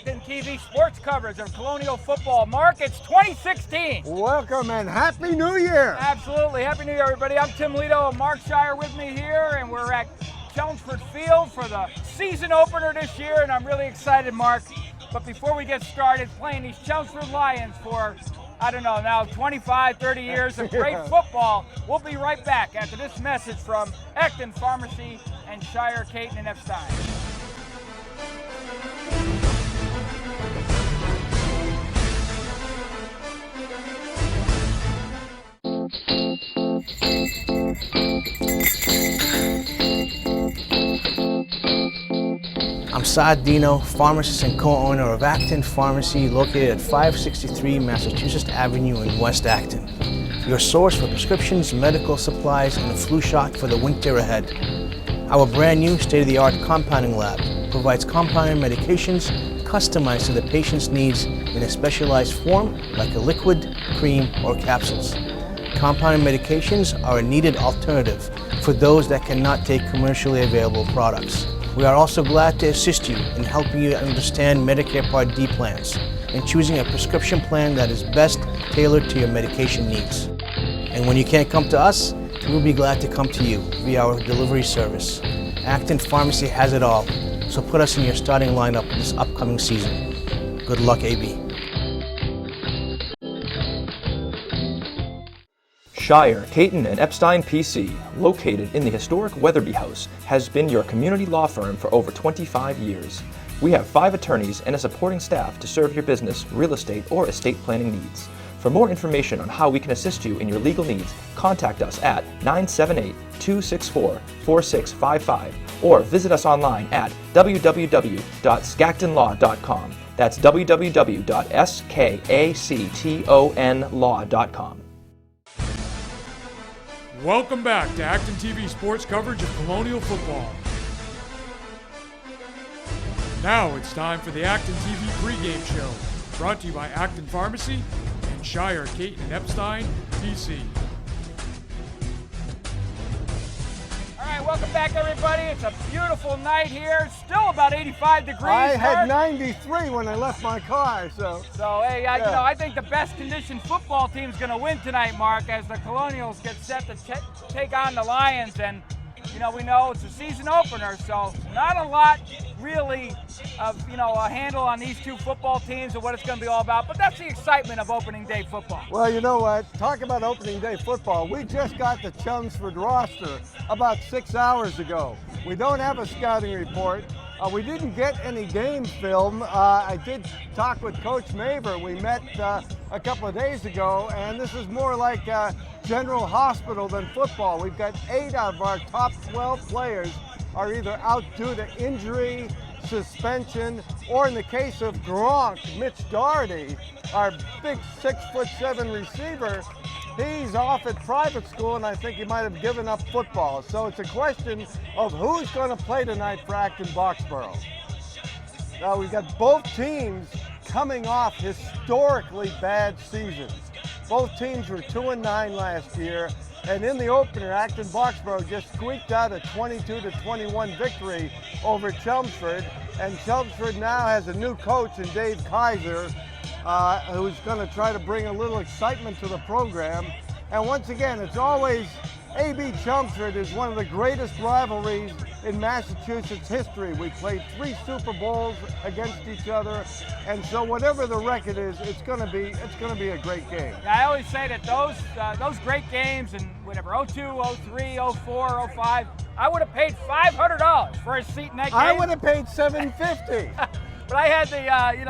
ActonTV sports coverage of Colonial football. Mark, it's 2016. Welcome and Happy New Year. Absolutely. Happy New Year, everybody. I'm Tim Lito and Mark Shire with me here, and we're at Chelmsford Field for the season opener this year, and I'm really excited, Mark. But before we get started, playing these Chelmsford Lions for, I don't know, now 25, 30 years of great football. We'll be right back after this message from Acton Pharmacy and Shire, Caton, and Epstein. I'm Saad Dino, pharmacist and co-owner of Acton Pharmacy, located at 563 Massachusetts Avenue in West Acton. Your source for prescriptions, medical supplies, and a flu shot for the winter ahead. Our brand new state-of-the-art compounding lab provides compounded medications customized to the patient's needs in a specialized form like a liquid, cream, or capsules. Compounded medications are a needed alternative for those that cannot take commercially available products. We are also glad to assist you in helping you understand Medicare Part D plans and choosing a prescription plan that is best tailored to your medication needs. And when you can't come to us, we'll be glad to come to you via our delivery service. Acton Pharmacy has it all, so put us in your starting lineup this upcoming season. Good luck, AB. Shire, Caton, and Epstein PC, located in the historic Weatherby House, has been your community law firm for over 25 years. We have 5 attorneys and a supporting staff to serve your business, real estate, or estate planning needs. For more information on how we can assist you in your legal needs, contact us at 978-264-4655 or visit us online at www.skactonlaw.com. That's www.skactonlaw.com. Welcome back to ActonTV sports coverage of Colonial football. Now it's time for the ActonTV pregame show, brought to you by Acton Pharmacy and Shire, Caton, and Epstein, PC. All right, welcome back, everybody. It's a beautiful night here. Still about 85 degrees. I had Mark. 93 when I left my car, so. Hey, I think the best conditioned football team is going to win tonight, Mark, as the Colonials get set to take on the Lions. And, we know it's a season opener, so not a lot really of, a handle on these two football teams and what it's going to be all about. But that's the excitement of opening day football. Well, you know what? Talk about opening day football. We just got the Chelmsford roster about 6 hours ago. We don't have a scouting report. We didn't get any game film. I did talk with Coach Maver. We met a couple of days ago, and this is more like General Hospital than football. We've got 8 out of our top 12 players are either out due to injury, suspension, or in the case of Gronk, Mitch Doherty, our big 6'7" receiver, he's off at private school, and I think he might have given up football. So it's a question of who's going to play tonight for Acton Boxborough. Now we've got both teams coming off historically bad seasons. Both teams were 2-9 last year, and in the opener, Acton Boxborough just squeaked out a 22-21 victory over Chelmsford, and Chelmsford now has a new coach in Dave Kaiser, who's going to try to bring a little excitement to the program. And once again, it's always AB Chelmsford is one of the greatest rivalries in Massachusetts history. We played 3 Super Bowls against each other, and so whatever the record is, it's going to be a great game. Yeah, I always say that those great games in whatever 02, 03, 04, 05, I would have paid $500 for a seat in that game. I would have paid $750. But I had the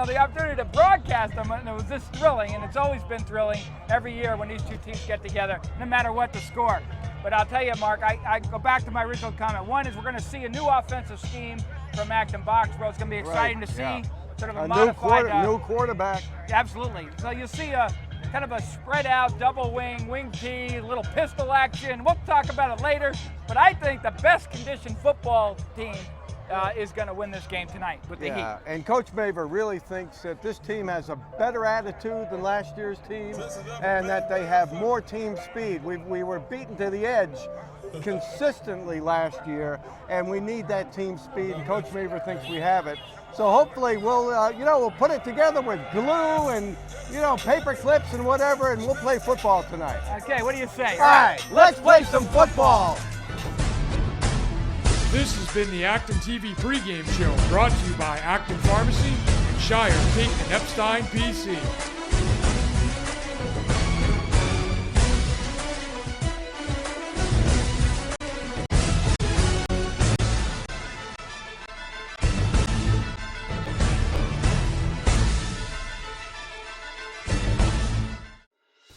the opportunity to broadcast them, and it was just thrilling, and it's always been thrilling every year when these two teams get together, no matter what the score. But I'll tell you, Mark, I go back to my original comment. One is we're going to see a new offensive scheme from Acton Boxborough. It's going to be exciting to see. Sort of a modified new quarterback. Absolutely. So you'll see a kind of a spread out double wing tee, a little pistol action. We'll talk about it later. But I think the best conditioned football team is going to win this game tonight with the Heat. And Coach Maver really thinks that this team has a better attitude than last year's team and that they have more team speed. We were beaten to the edge consistently last year, and we need that team speed, and Coach Maver thinks we have it. So hopefully we'll put it together with glue and, paper clips and whatever, and we'll play football tonight. Okay, what do you say? All right, let's play some football. This has been the ActonTV pregame show, brought to you by Acton Pharmacy and Shire, Caton, and Epstein, PC.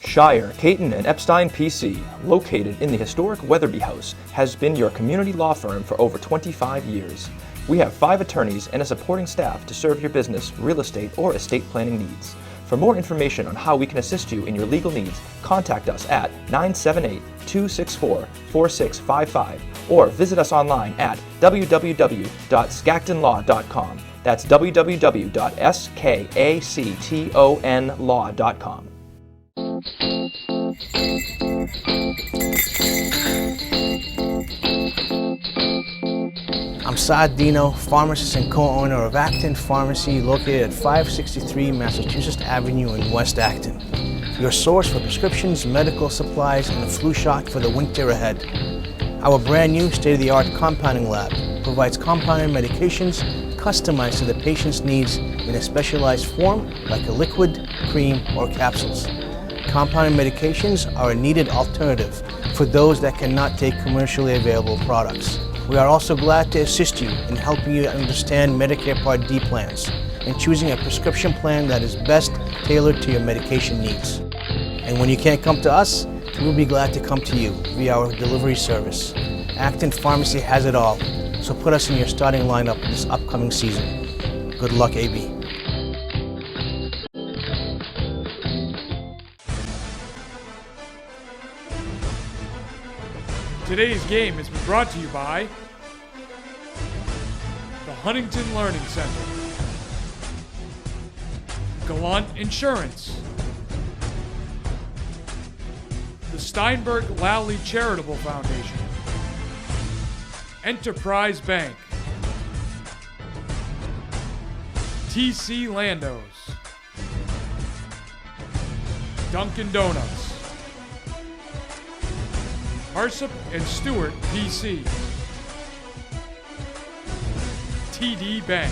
Shire, Caton, and Epstein PC, located in the historic Weatherby House, has been your community law firm for over 25 years. We have 5 attorneys and a supporting staff to serve your business, real estate, or estate planning needs. For more information on how we can assist you in your legal needs, contact us at 978-264-4655 or visit us online at www.skactonlaw.com. That's www.skactonlaw.com. I'm Saad Dino, pharmacist and co-owner of Acton Pharmacy, located at 563 Massachusetts Avenue in West Acton. Your source for prescriptions, medical supplies, and a flu shot for the winter ahead. Our brand new state-of-the-art compounding lab provides compounded medications customized to the patient's needs in a specialized form like a liquid, cream, or capsules. Compounded medications are a needed alternative for those that cannot take commercially available products. We are also glad to assist you in helping you understand Medicare Part D plans and choosing a prescription plan that is best tailored to your medication needs. And when you can't come to us, we'll be glad to come to you via our delivery service. Acton Pharmacy has it all, so put us in your starting lineup this upcoming season. Good luck, AB. Today's game has been brought to you by the Huntington Learning Center, Gallant Insurance, the Steinberg Lowley Charitable Foundation, Enterprise Bank, TC Landos, Dunkin' Donuts, Harsop and Stewart PC, TD Bank.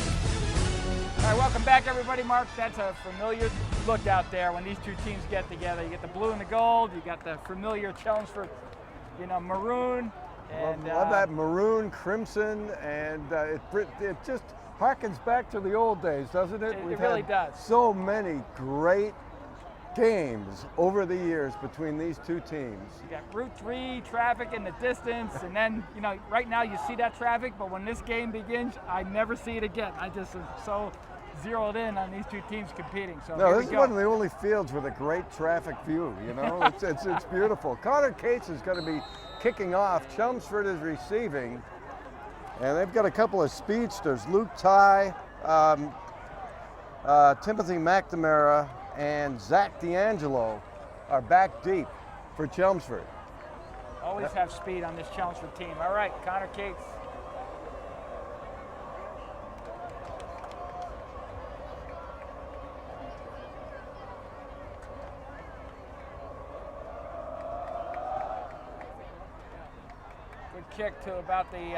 All right, welcome back, everybody. Mark, that's a familiar look out there when these two teams get together. You get the blue and the gold. You got the familiar Chelmsford, maroon. And love that maroon, crimson, and it just harkens back to the old days, doesn't it? It really does. So many great games over the years between these two teams. You got Route 3 traffic in the distance, and then, right now you see that traffic, but when this game begins, I never see it again. I just am so zeroed in on these two teams competing. So no, this is one of the only fields with a great traffic view, it's beautiful. Connor Cates is going to be kicking off. Chelmsford is receiving, and they've got a couple of speedsters. Luke Ty, Timothy McNamara, and Zach D'Angelo are back deep for Chelmsford. Always have speed on this Chelmsford team. All right, Connor Cates. Good kick to about the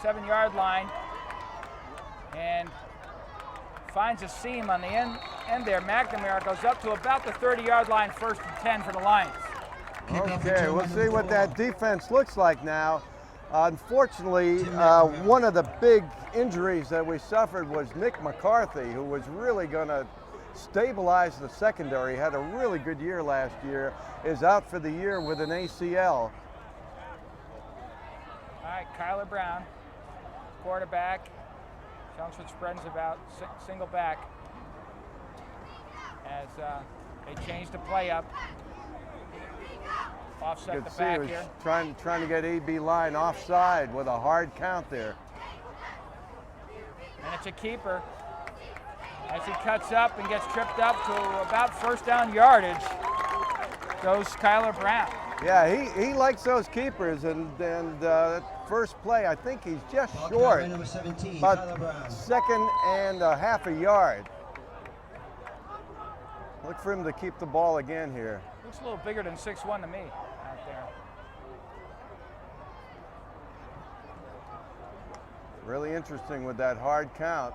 7-yard line, and finds a seam on the end there. McNamara goes up to about the 30-yard line, 1st and 10 for the Lions. Okay, we'll see what that defense looks like now. Unfortunately, one of the big injuries that we suffered was Nick McCarthy, who was really going to stabilize the secondary. Had a really good year last year, is out for the year with an ACL. All right, Kyler Brown, quarterback. Chelmsford spreads about single back as they change the play up. Offset the back here. Trying to get AB line offside with a hard count there. And it's a keeper as he cuts up and gets tripped up to about first down yardage. Goes Skylar Brown. Yeah, he likes those keepers, and first play, I think he's just short, about second and a half a yard. Look for him to keep the ball again here. Looks a little bigger than 6'1" to me out there. Really interesting with that hard count.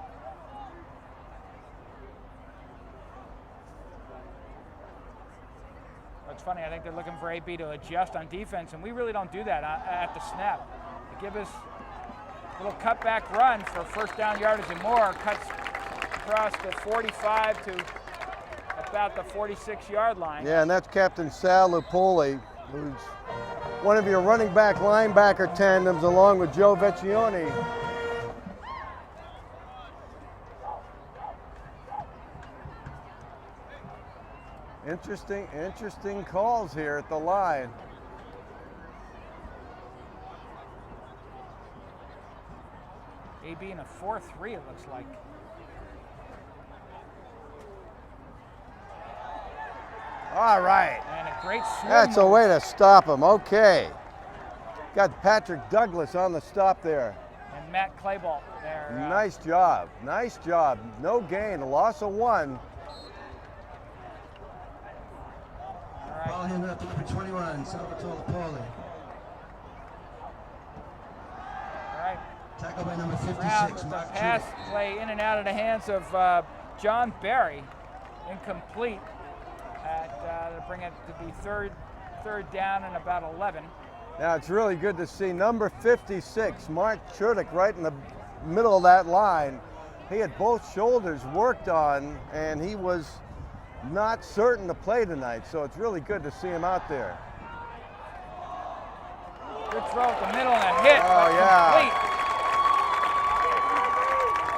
It's funny, I think they're looking for AB to adjust on defense, and we really don't do that at the snap. They give us a little cutback run for first down yardage and more, cuts across the 45 to about the 46-yard line. Yeah, and that's Captain Sal Lupoli, who's one of your running back linebacker tandems along with Joe Vecchione. Interesting calls here at the line. AB in a 4-3, it looks like. All right. And a great swim. That's a way to stop him. Okay. Got Patrick Douglas on the stop there. And Matt Clayball there. Nice job. Nice job. No gain. A loss of 1. Ball handed up to number 21, Salvatore Poli. All right. Tackled by number 56, The Mark pass Truitt. play in and out of the hands of John Barry. Incomplete. To bring it to be third down and about 11. Now it's really good to see number 56, Mark Churdick, right in the middle of that line. He had both shoulders worked on, and he was not certain to play tonight, so it's really good to see him out there. Good throw at the middle and a hit. Oh, yeah. Complete.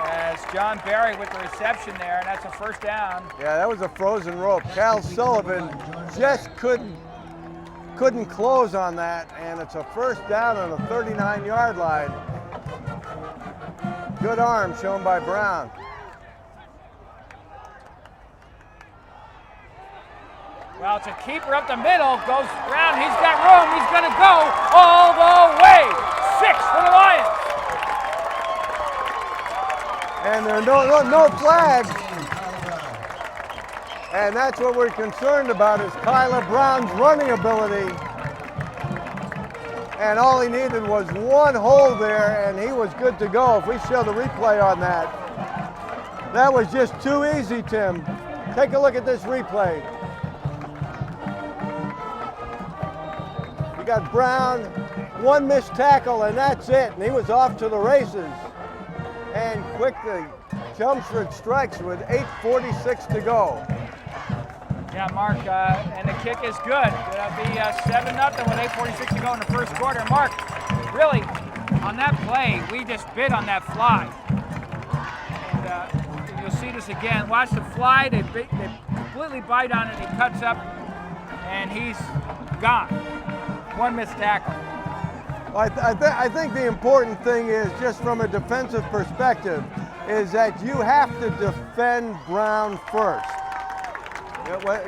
As John Barry with the reception there, and that's a first down. Yeah, that was a frozen rope. Cal Sullivan just couldn't close on that, and it's a first down on the 39-yard line. Good arm shown by Brown. Well, it's a keeper up the middle, goes Brown, he's got room, he's gonna go all the way. 6 for the Lions. And there are no flags. And that's what we're concerned about is Kyler Brown's running ability. And all he needed was one hold there, and he was good to go. If we show the replay on that, that was just too easy, Tim. Take a look at this replay. You got Brown, one missed tackle, and that's it. And he was off to the races. And quickly, Chelmsford strikes with 8:46 to go. Yeah, Mark, and the kick is good. It'll be 7-0 with 8:46 to go in the first quarter. Mark, really, on that play, we just bid on that fly. And you'll see this again. Watch the fly. They completely bite on it. He cuts up, and he's gone. One missed tackle. I think the important thing is, just from a defensive perspective, is that you have to defend Brown first.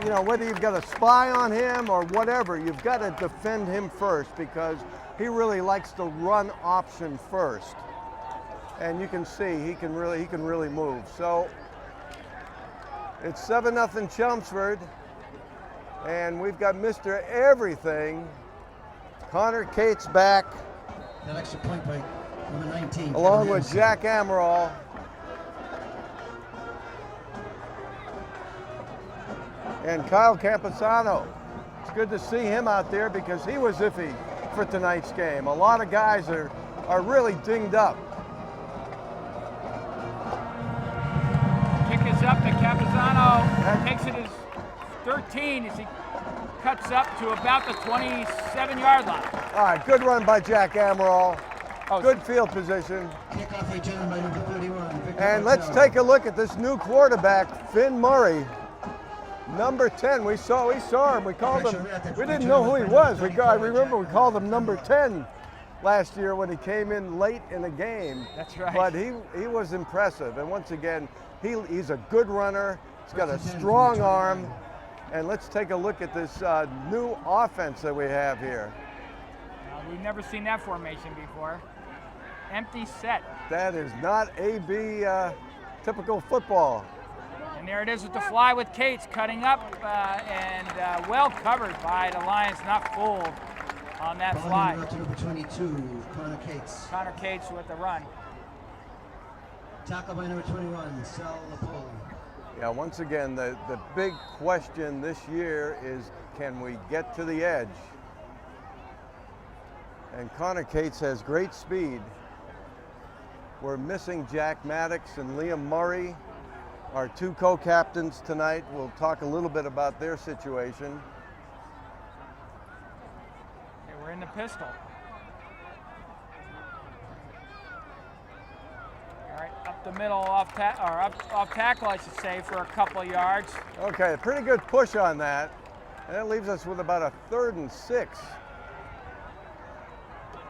You know, whether you've got a spy on him or whatever, you've got to defend him first because he really likes the run option first. And you can see he can really move. So it's 7-0 Chelmsford, and we've got Mr. Everything. Connor Cates back, That extra point by number 19. along with Jack Amaral. And Kyle Camposano. It's good to see him out there because he was iffy for tonight's game. A lot of guys are really dinged up. Kick is up to Camposano. Takes it as 13 as he cuts up to about the 27-yard line. All right, good run by Jack Amaral. Oh, Good field position. Kickoff return by number 31. Victor And let's Martel. take a look at this new quarterback, Finn Murray. Number 10, we saw him. We called him. We didn't know who he was. I remember we called him number 10 last year when he came in late in the game. That's right. But he was impressive. And once again, he's a good runner. He's got a strong arm. And let's take a look at this new offense that we have here. We've never seen that formation before. Empty set. That is not AB typical football. And there it is with the fly with Cates cutting up and well covered by the Lions, not fooled on that fly. Number 22, Connor Cates. Connor Cates with the run. Tackle by number 21, Sal Napoli. Yeah, once again, the big question this year is, can we get to the edge? And Connor Cates has great speed. We're missing Jack Maddox and Liam Murray, our two co-captains tonight. We'll talk a little bit about their situation. Okay, we're in the pistol. All right, up the middle, off tackle, I should say, for a couple of yards. Okay, a pretty good push on that. And that leaves us with about a 3rd and 6.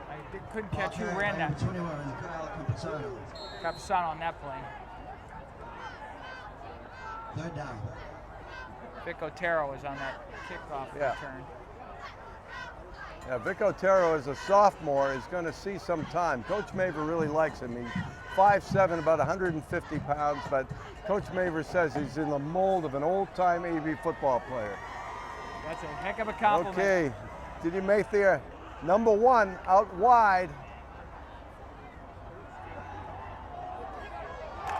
I couldn't catch who ran that. 21, Kyle Campusano. Campusano on that play. 3rd down. Vic Otero was on that kickoff return. Yeah, Vic Otero is a sophomore, is going to see some time. Coach Maver really likes him. He's 5'7", about 150 pounds, but Coach Maver says he's in the mold of an old-time AB football player. That's a heck of a compliment. Okay, Didi Maythier, number 1, out wide.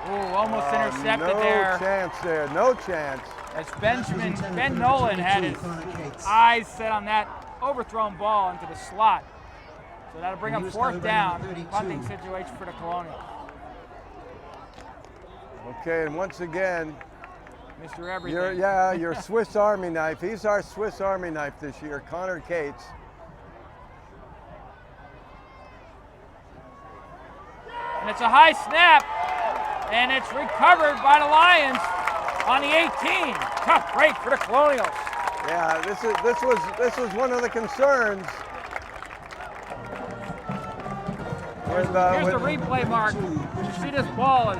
Ooh, almost intercepted there. No chance there, no chance. As Ben Nolan had his eyes set on that overthrown ball into the slot. So that'll bring up 4th down, punting situation for the Colonials. Okay, and once again, Mr. Everything. your Swiss Army knife. He's our Swiss Army knife this year, Connor Cates. And it's a high snap, and it's recovered by the Lions on the 18. Tough break for the Colonials. Yeah, this was one of the concerns. Here's the replay, Mark. You see this ball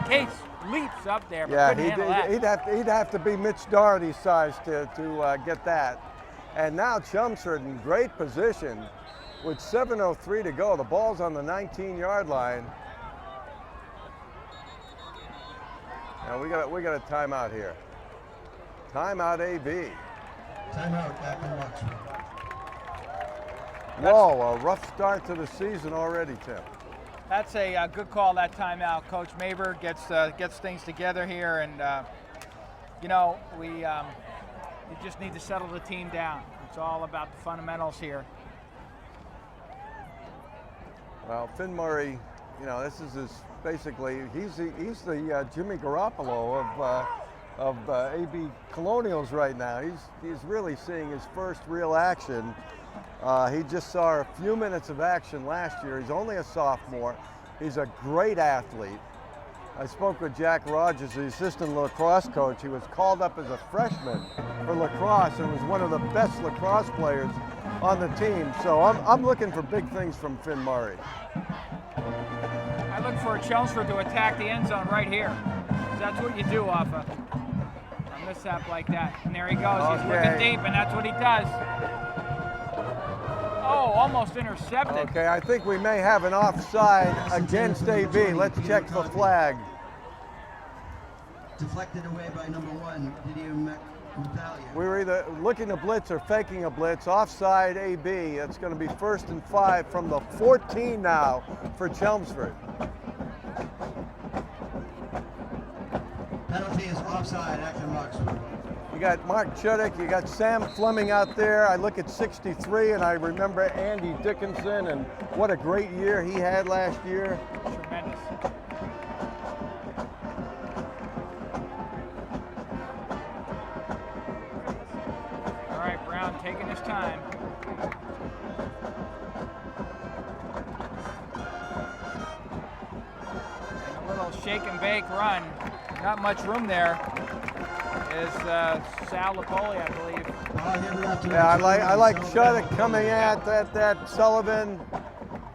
Cates leaps up there, but yeah, couldn't handle that. he'd have to be Mitch Doherty's size to get that. And now Chelmsford in great position with 7:03 to go. The ball's on the 19-yard line. Now we got a timeout here. Timeout AB. Timeout, Acton Watson. Whoa, a rough start to the season already, Tim. That's a good call, that timeout. Coach Maver gets things together here, and we just need to settle the team down. It's all about the fundamentals here. Well, Finn Murray, this is basically he's the Jimmy Garoppolo of AB Colonials right now. He's really seeing his first real action. He just saw a few minutes of action last year. He's only a sophomore. He's a great athlete. I spoke with Jack Rogers, the assistant lacrosse coach. He was called up as a freshman for lacrosse and was one of the best lacrosse players on the team. So I'm looking for big things from Finn Murray. I look for Chelmsford to attack the end zone right here. That's what you do off a mishap like that. And there he goes. He's looking deep, and that's what he does. Oh, almost intercepted. Okay, I think we may have an offside against AB. Let's check the flag. Deflected away by number 1, Didier Methalia. We were either looking to blitz or faking a blitz. Offside AB. It's going to be 1st and 5 from the 14 now for Chelmsford. Penalty is offside, Acton Watson. You got Mark Chuddick, you got Sam Fleming out there. I look at 63 and I remember Andy Dickinson and what a great year he had last year. Tremendous. All right, Brown taking his time. And a little shake and bake run. Not much room there. Is Sal Napoli, I believe. Yeah, I like Chuddick coming at that Sullivan.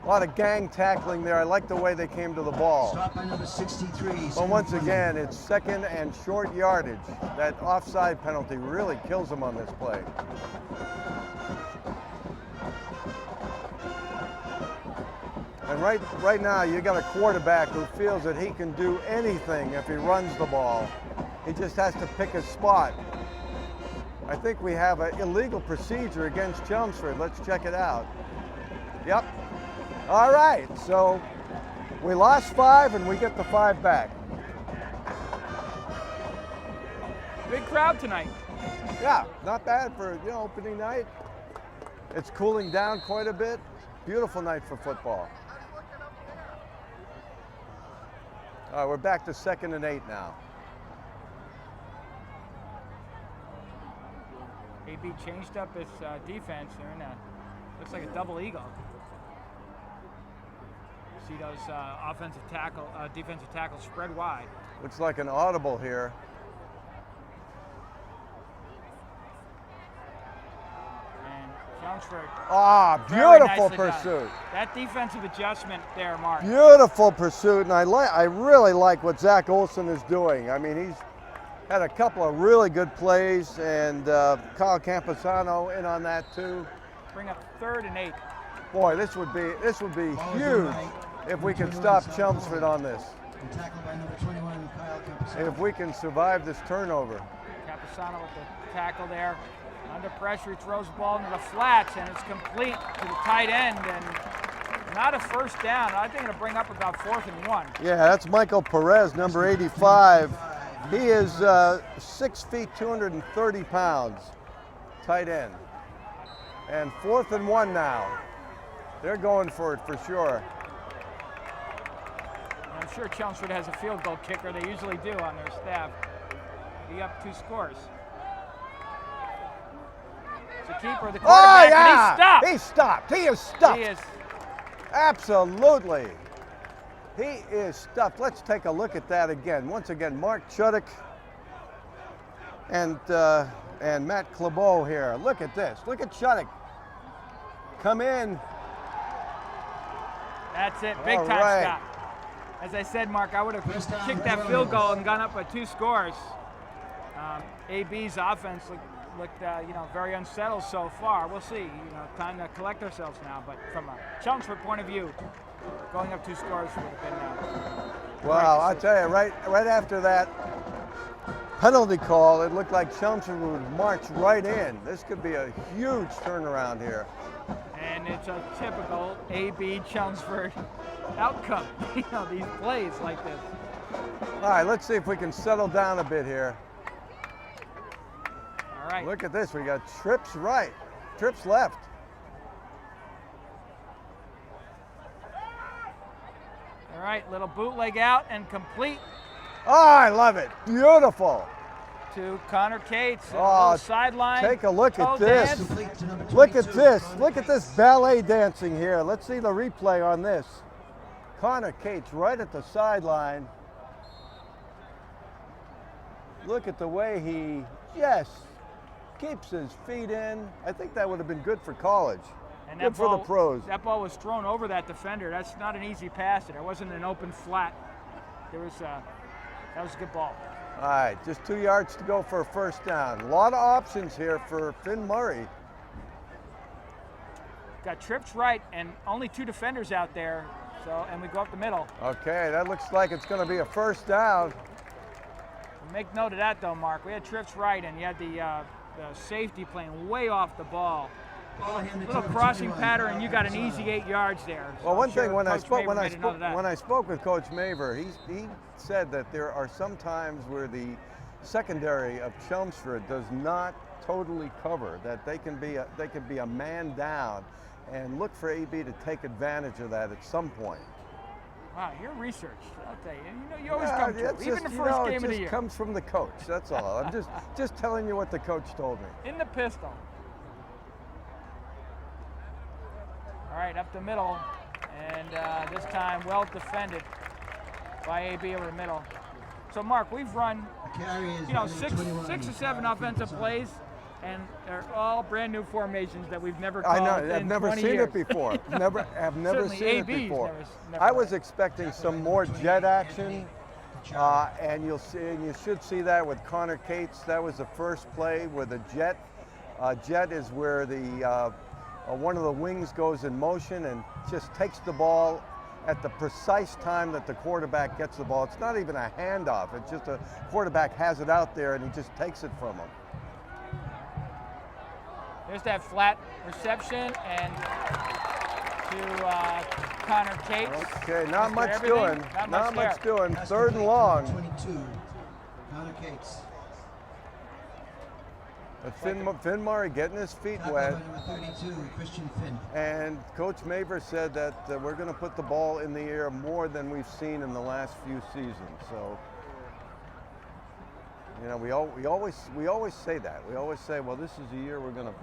A lot of gang tackling there. I like the way they came to the ball. Stop by number 63. But once again, it's second and short yardage. That offside penalty really kills them on this play. And right now, you got a quarterback who feels that he can do anything if he runs the ball. He just has to pick his spot. I think we have an illegal procedure against Chelmsford. Let's check it out. Yep. All right, so we lost 5 and we get the 5 back. Big crowd tonight. Yeah, not bad for, opening night. It's cooling down quite a bit. Beautiful night for football. All right, we're back to 2nd and 8 now. AB changed up his defense. They're in looks like a double eagle. See those defensive tackles spread wide. Looks like an audible here. And Chelmsford. Ah, very beautiful nicely done. pursuit. That defensive adjustment there, Mark. Beautiful pursuit, and I really like what Zach Olson is doing. I mean, he's had a couple of really good plays, and Kyle Camposano in on that too. Bring up 3rd and 8. Boy, this would be huge if we can stop Chelmsford on this. Tackled by number 21, Kyle Camposano. If we can survive this turnover. Capasano with the tackle there. Under pressure, he throws the ball into the flats, and it's complete to the tight end, and not a first down. I think it'll bring up about 4th and 1. Yeah, that's Michael Perez, number 85. He is 6 feet, 230 pounds, tight end. And 4th and 1 now. They're going for it for sure. I'm sure Chelmsford has a field goal kicker. They usually do on their staff. Be up 2 scores. It's a keeper, the quarterback, and he's stopped. He's stopped. He is stuffed. He is. Absolutely. He is stuffed. Let's take a look at that again. Once again, Mark Chuddick and Matt Clabeau here. Look at this. Look at Chuddick. Come in. That's it. Big time stop. As I said, Mark, I would have kicked that field goal and gone up by 2 scores. AB's offense looked very unsettled so far. We'll see. Time to collect ourselves now. But from a Chelmsford point of view, going up 2 scores would have been. Well, I'll tell you, right after that penalty call, it looked like Chelmsford would march right in. This could be a huge turnaround here. And it's a typical AB Chelmsford outcome. These plays like this. All right, let's see if we can settle down a bit here. All right. Look at this. We got trips right, trips left. All right, little bootleg out and complete. Oh, I love it. Beautiful. To Connor Cates. Oh, sideline. Take a look at toe this. dance. Look at this. Look at this ballet dancing here. Let's see the replay on this. Connor Cates right at the sideline. Look at the way he just keeps his feet in. I think that would have been good for college. And good for the pros. That ball was thrown over that defender. That's not an easy pass. There wasn't an open flat. That was a good ball. All right, just 2 yards to go for a first down. A lot of options here for Finn Murray. Got trips right and only 2 defenders out there. And we go up the middle. Okay, that looks like it's going to be a first down. Make note of that though, Mark. We had trips right and you had the safety playing way off the ball. Little crossing pattern, and you got an easy 8 yards there. So well, one thing when I spoke with Coach Maver, he said that there are some times where the secondary of Chelmsford does not totally cover, that they can be a man down, and look for AB to take advantage of that at some point. Wow, your research, I'll tell you. You always come to even the first game of the year. It just comes from the coach. That's all. I'm just telling you what the coach told me. In the pistol. All right, up the middle, and this time well defended by AB over the middle. So, Mark, we've run, 6 or 7 offensive plays. And they're all brand new formations that we've never I called know. I've in never 20 seen years. it before. I've never Certainly seen it AB's before. never I had was it. expecting some more jet action, and you should see that with Connor Cates. That was the first play with a jet. Jet is where the one of the wings goes in motion and just takes the ball at the precise time that the quarterback gets the ball. It's not even a handoff. It's just a quarterback has it out there and he just takes it from him. There's that flat reception and to Connor Cates. Okay, not Mr. much Everything. doing. Not much there. doing. Pass Third and complete long. to number 22, Connor Cates. But Finn Murray getting his feet Tackle wet. by number 32, Christian Finn. And Coach Maver said that we're going to put the ball in the air more than we've seen in the last few seasons. So, you know, we always say that. We always say, well, this is the year we're gonna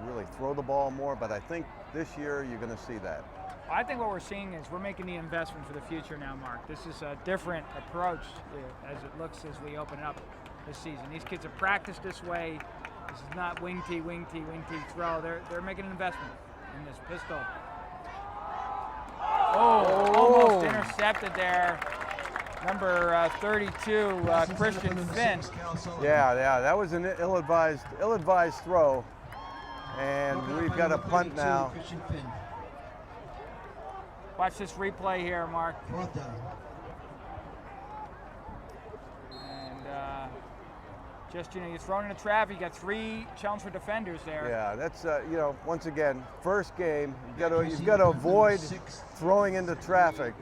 really throw the ball more. But I think this year you're going to see that. I think what we're seeing is we're making the investment for the future now, Mark. This is a different approach as it looks as we open up this season. These kids have practiced this way. This is not wing tee, throw. They're making an investment in this pistol. Oh, almost intercepted there. Number 32, Christian Finn. Yeah, that was an ill-advised throw, and we've got a punt now. Christian Finn. Watch this replay here, Mark. Fourth down. And just, you know, you're thrown into traffic. You got 3 Chelmsford defenders there. Yeah, that's you know, once again, first game. You've got to avoid throwing into traffic,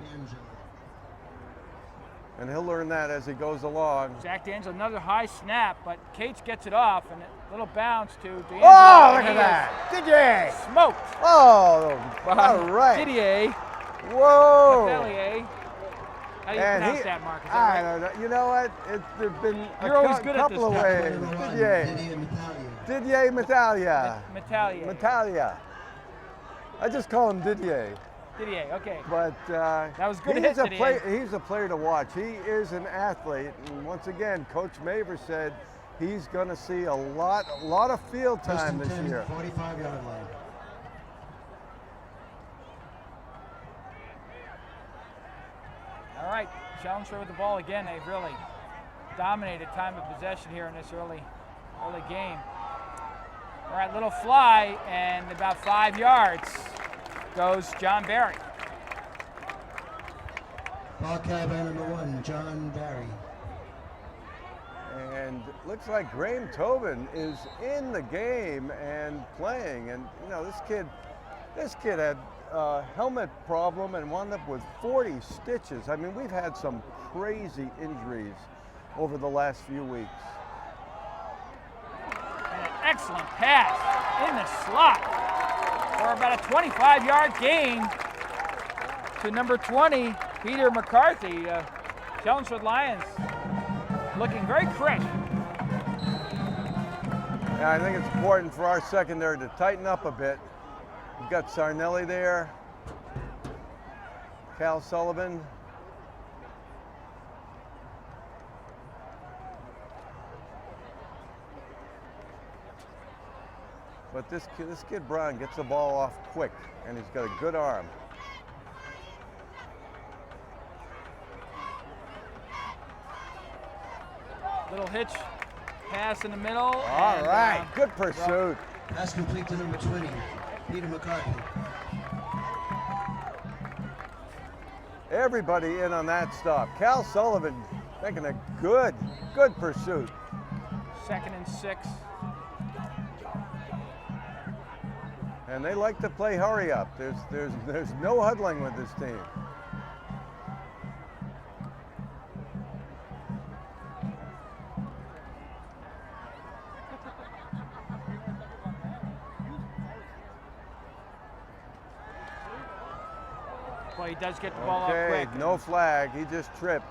and he'll learn that as he goes along. Zach D'Angelo, another high snap, but Cates gets it off, and a little bounce to D'Angelo. Oh, look at that! Didier! Smoked. Oh, all right. Didier. Whoa! Letelier. How do you And pronounce that, Mark? Is that I right? don't know. You know what? There's been You're always good at couple of this ways. Number 1, Didier. Didier Metalia. Didier Metalia. Metalier. Metalia. I just call him Didier. Didier, okay. But That was good he's hit, Didier. He's a player to watch. He is an athlete, and once again, Coach Maver said he's going to see a lot of field time this year. 45-yard line. All right, Chelmsford with the ball again. They've really dominated time of possession here in this early game. All right, little fly, and about 5 yards goes John Barry. Ball carried by number 1, John Barry. And looks like Graham Tobin is in the game and playing. And you know, this kid had a helmet problem and wound up with 40 stitches. I mean, we've had some crazy injuries over the last few weeks. And an excellent pass in the slot for about a 25-yard gain to number 20, Peter McCarthy. Chelmsford Lions looking very crisp. Yeah, I think it's important for our secondary to tighten up a bit. We've got Sarnelli there, Cal Sullivan. But this kid Brown gets the ball off quick, and he's got a good arm. Little hitch pass in the middle. All right, good pursuit. Pass complete to number 20, Peter McCarthy. Everybody in on that stop. Cal Sullivan making a good pursuit. 2nd and 6. And they like to play hurry up. There's no huddling with this team. Well, he does get the ball off Okay, quick. no flag. He just tripped.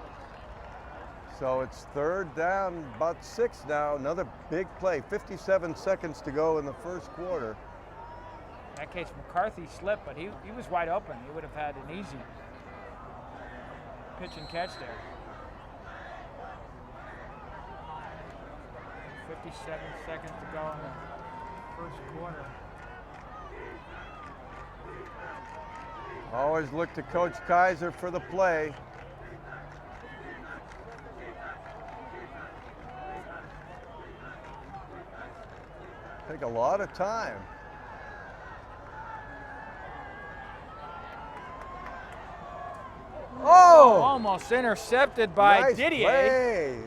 So it's 3rd down, about 6 now. Another big play. 57 seconds to go in the first quarter. In that case, McCarthy slipped, but he was wide open. He would have had an easy pitch and catch there. 57 seconds to go in the first quarter. Always look to Coach Kaiser for the play. Take a lot of time. Oh! Almost intercepted by Nice Didier. play.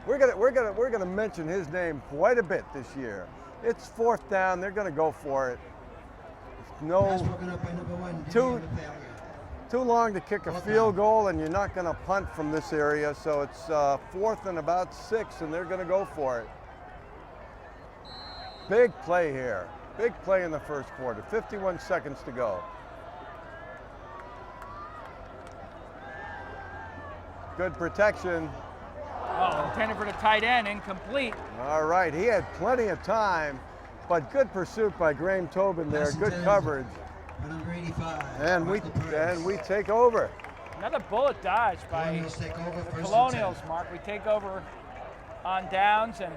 We're gonna mention his name quite a bit this year. It's fourth down. They're gonna go for it. No, Pass broken up by number 1, Two- Didier Natalia. too long to kick a field goal, and you're not gonna punt from this area. So it's fourth and about 6, and they're gonna go for it. Big play here. Big play in the first quarter. 51 seconds to go. Good protection. Oh, intended for the tight end, incomplete. All right, he had plenty of time, but good pursuit by Graham Tobin there. Good coverage, By number 85. and Michael Perez. we take over. Another bullet dodge by Colonials take over the first and Colonials, 10. Mark. We take over on downs, and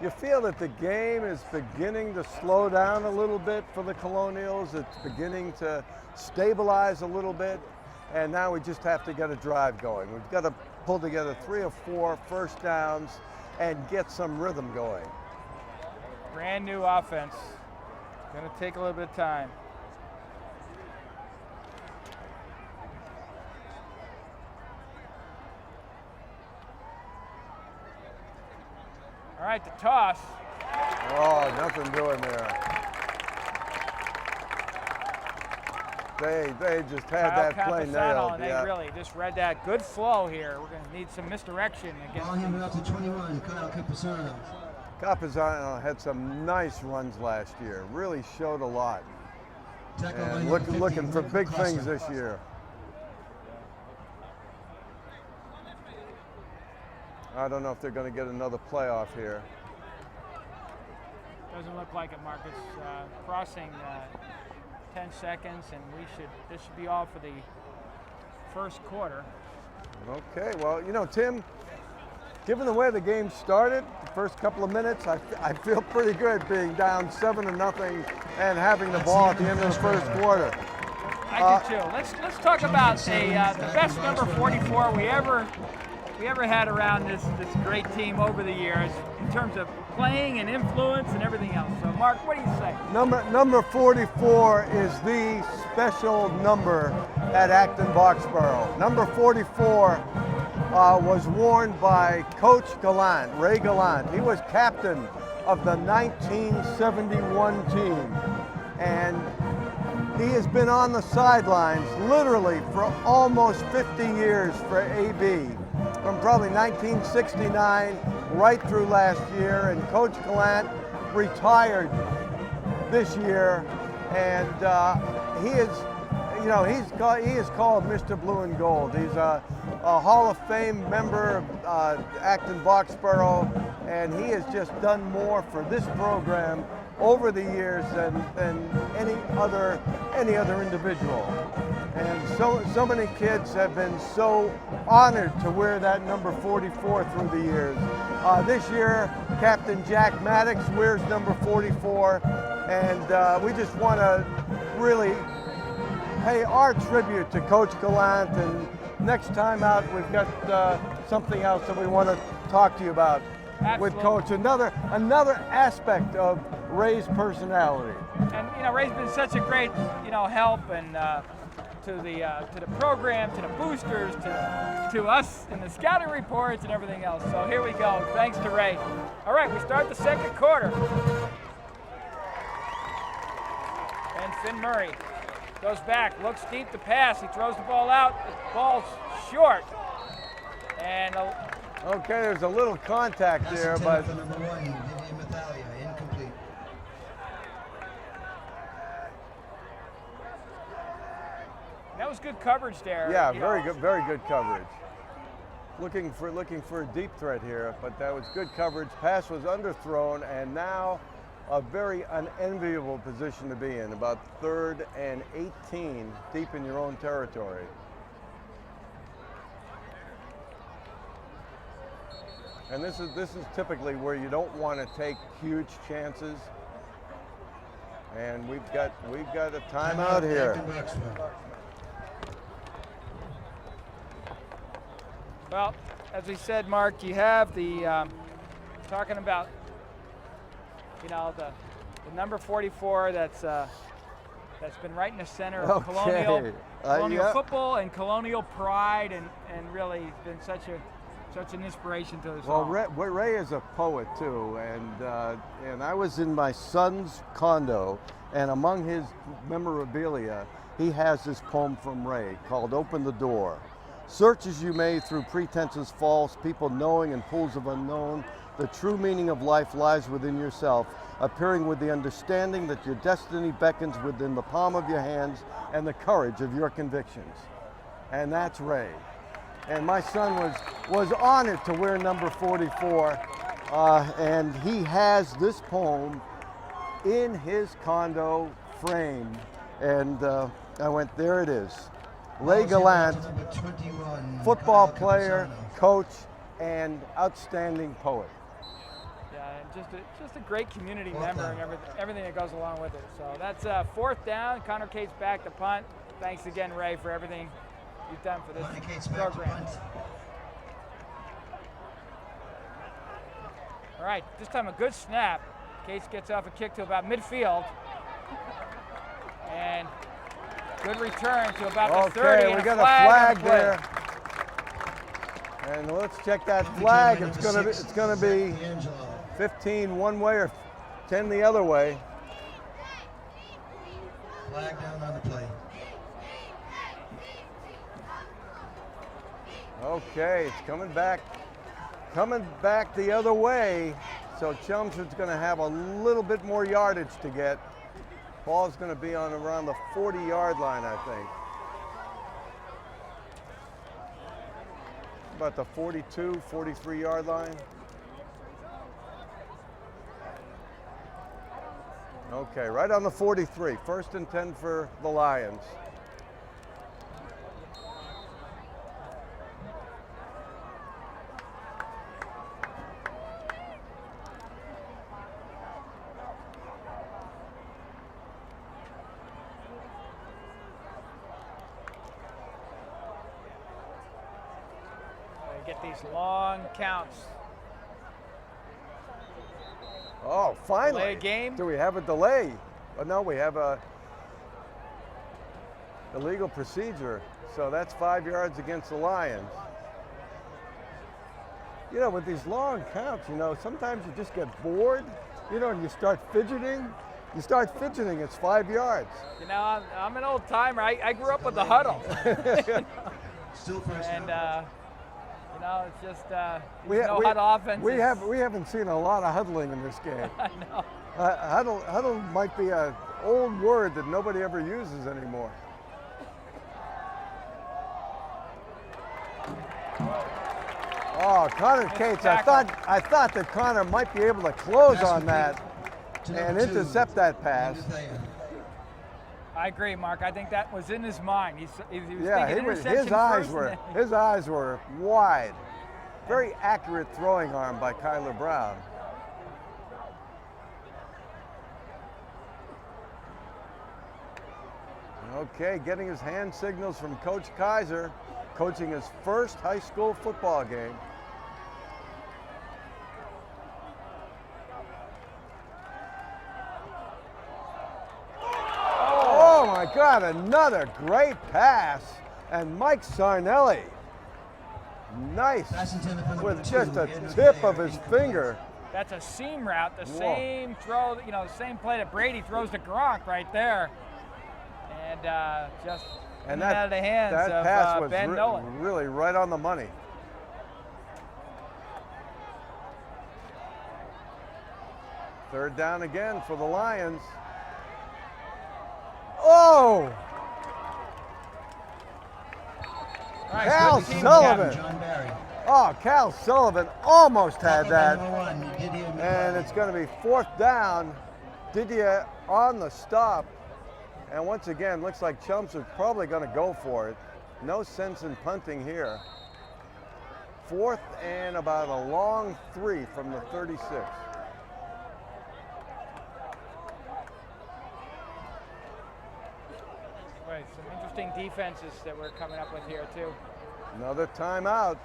You feel that the game is beginning to slow down a little bit for the Colonials. It's beginning to stabilize a little bit, and now we just have to get a drive going. We've got to pull together 3 or 4 first downs and get some rhythm going. brand new offense. Gonna take a little bit of time. All right, the toss. Oh, nothing doing there. They just had Kyle that play Camposano, nailed. and they Yeah. really just read that. Good flow here. We're gonna need some misdirection against. Ball handed off to 21, Kyle Camposano. Camposano had some nice runs last year. Really showed a lot. Tackle by And number 50, looking for Michael big Costa. things this year. I don't know if they're going to get another playoff here. Doesn't look like it, Marcus. Crossing 10 seconds, and this should be all for the first quarter. Okay, well, you know, Tim, given the way the game started, the first couple of minutes, I feel pretty good being down 7-0 and having the ball at the end of the first quarter. I do too. Let's talk about the best number 44 we ever had around this great team over the years in terms of playing and influence and everything else. So, Mark, what do you say? Number 44 is the special number at Acton Boxborough. Number 44 was worn by Coach Gallant, Ray Gallant. He was captain of the 1971 team, and he has been on the sidelines literally for almost 50 years for AB, from probably 1969 right through last year. And Coach Gallant retired this year, and he is called Mr. Blue and Gold. He's a Hall of Fame member of Acton Boxborough, and he has just done more for this program over the years than any other individual. And so many kids have been so honored to wear that number 44 through the years. This year, Captain Jack Maddox wears number 44, and we just want to really pay our tribute to Coach Gallant. And next time out, we've got something else that we want to talk to you about. Absolutely. With Coach. Another aspect of Ray's personality. And Ray's been such a great help and to the program, to the boosters, to us in the scouting reports and everything else. So here we go. Thanks to Ray. All right, we start the second quarter. And Finn Murray goes back, looks deep to pass. He throws the ball out. The ball's short. And okay, there's a little contact there, but For number 1, Didier Natalia, incomplete. that was good coverage there. yeah, You very know, good coverage. Looking for a deep threat here, but that was good coverage. Pass was underthrown, and now a very unenviable position to be in, about 3rd and 18, deep in your own territory. And this is typically where you don't want to take huge chances. And we've got a timeout here. Well, as we said, Mark, you have the talking about, you know, the number 44 that's been right in the center of Colonial Yeah. football and Colonial pride, and really been such an inspiration to us all. Well, Ray is a poet too, and I was in my son's condo, and among his memorabilia, he has this poem from Ray called "Open the Door." Search as you may through pretenses false, people knowing and pools of unknown, the true meaning of life lies within yourself, appearing with the understanding that your destiny beckons within the palm of your hands and the courage of your convictions. And that's Ray. And my son was honored to wear number 44, and he has this poem in his condo frame. And I went, there it is. Ray Gallant, football player, coach, and outstanding poet. Yeah, and just a great community member and everything that goes along with it. So that's 4th down. Connor Cates back to punt. Thanks again, Ray, for everything you've done for this program. All right, this time a good snap. Cates gets off a kick to about midfield. And good return to about the 30. Okay, we got a flag there. And let's check that flag. It's gonna be 15 one way or 10 the other way. Flag down on the play. Okay, it's coming back the other way. So Chelmsford's going to have a little bit more yardage to get. Ball's going to be on around the 40-yard line, I think. About the 42, 43-yard line. Okay, right on the 43. 1st and 10 for the Lions. Get these long counts. Oh, finally. Delay game? Do we have a delay? Oh, no, we have a illegal procedure. So that's 5 yards against the Lions. You know, with these long counts, you know, sometimes you just get bored, you know, and you start fidgeting. You start fidgeting, it's 5 yards. You know, I'm an old timer. I grew up with the huddle. Still first And, down. you know, it's just We huddle offense. We haven't seen a lot of huddling in this game. I know. Huddle might be an old word that nobody ever uses anymore. Oh, Connor Cates! I thought that Connor might be able to close on that and intercept that pass. I agree, Mark. I think that was in his mind. He was Yeah, thinking interception his eyes were wide. Very accurate throwing arm by Kyler Brown. Okay, getting his hand signals from Coach Kaiser, coaching his first high school football game. Oh my God, another great pass. And Mike Sarnelli, nice, with just a tip of his finger. That's a seam route, the same throw, you know, the same play that Brady throws to Gronk right there. And just out of the hands that of pass was Ben Nolan. really right on the money. Third down again for the Lions. Oh! Right, Cal good team Sullivan. John Barry. Oh, Cal Sullivan almost had that. Number 1, Didier And it's going to be 4th down. Didier on the stop. And once again, looks like Chelmsford's probably going to go for it. No sense in punting here. 4th and about a long 3 from the 36. Right, some interesting defenses that we're coming up with here too. Another timeout.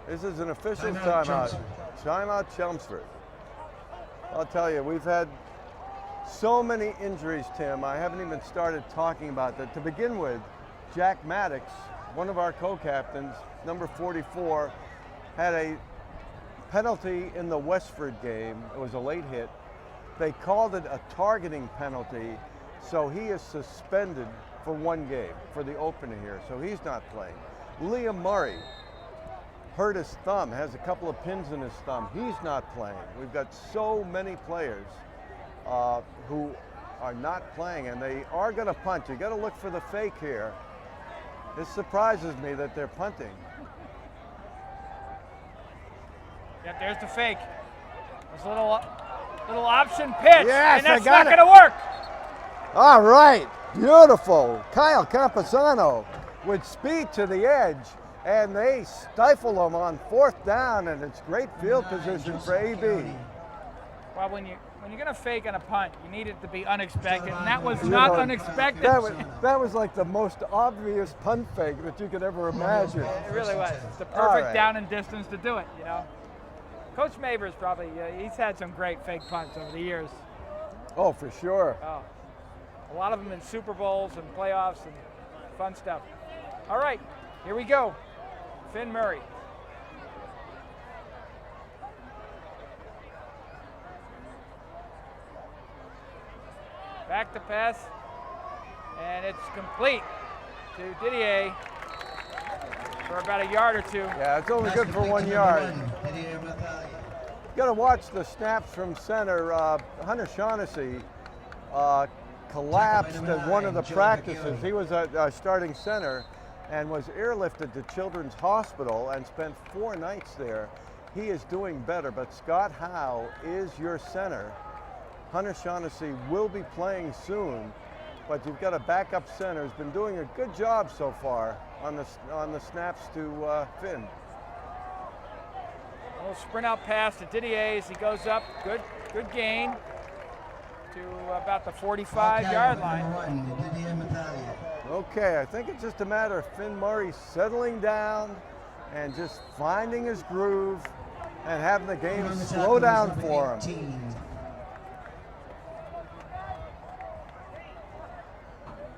This is an official timeout. Timeout Chelmsford. I'll tell you, we've had so many injuries, Tim. I haven't even started talking about that. To begin with, Jack Maddox, one of our co-captains, number 44, had a penalty in the Westford game. It was a late hit. They called it a targeting penalty, so he is suspended for 1 game for the opener here, so he's not playing. Liam Murray hurt his thumb, has a couple of pins in his thumb. He's not playing. We've got so many players who are not playing, and they are going to punt. You got to look for the fake here. This surprises me that they're punting. Yep, there's the fake. There's a little option pitch, Yes, and that's I got not it. going to work. All right, beautiful. Kyle Camposano with speed to the edge, and they stifle him on 4th down, and it's great field position for AB. Well, when you're going to fake on a punt, you need it to be unexpected, and that was not unexpected. That was like the most obvious punt fake that you could ever imagine. It really was. It's the All perfect right. down and distance to do it, you know. Coach Mavers probably, he's had some great fake punts over the years. Oh, for sure. Oh, a lot of them in Super Bowls and playoffs and fun stuff. All right, here we go. Finn Murray. Back to pass, and it's complete to Didier for about a yard or 2. Yeah, it's only good for 1 yard. Got to watch the snaps from center. Hunter Shaughnessy collapsed at one of the practices. He was a starting center and was airlifted to Children's Hospital and spent 4 nights there. He is doing better, but Scott Howe is your center. Hunter Shaughnessy will be playing soon, but you've got a backup center who's been doing a good job so far on the snaps to Finn. A little sprint out pass to Didier as he goes up. Good gain to about the 45-yard line. Okay, I think it's just a matter of Finn Murray settling down and just finding his groove and having the game slow down for him.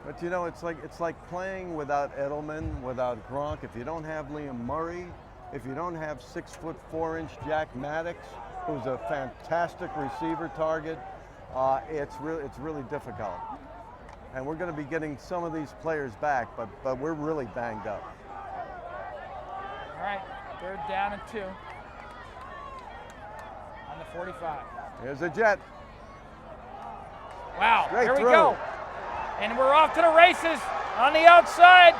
But you know, it's like playing without Edelman, without Gronk. If you don't have Liam Murray, if you don't have 6'4" Jack Maddox, who's a fantastic receiver target, it's really difficult. And we're going to be getting some of these players back, but we're really banged up. All right, 3rd down and 2 on the 45. Here's a jet. Wow, Straight here we through. go. And we're off to the races on the outside.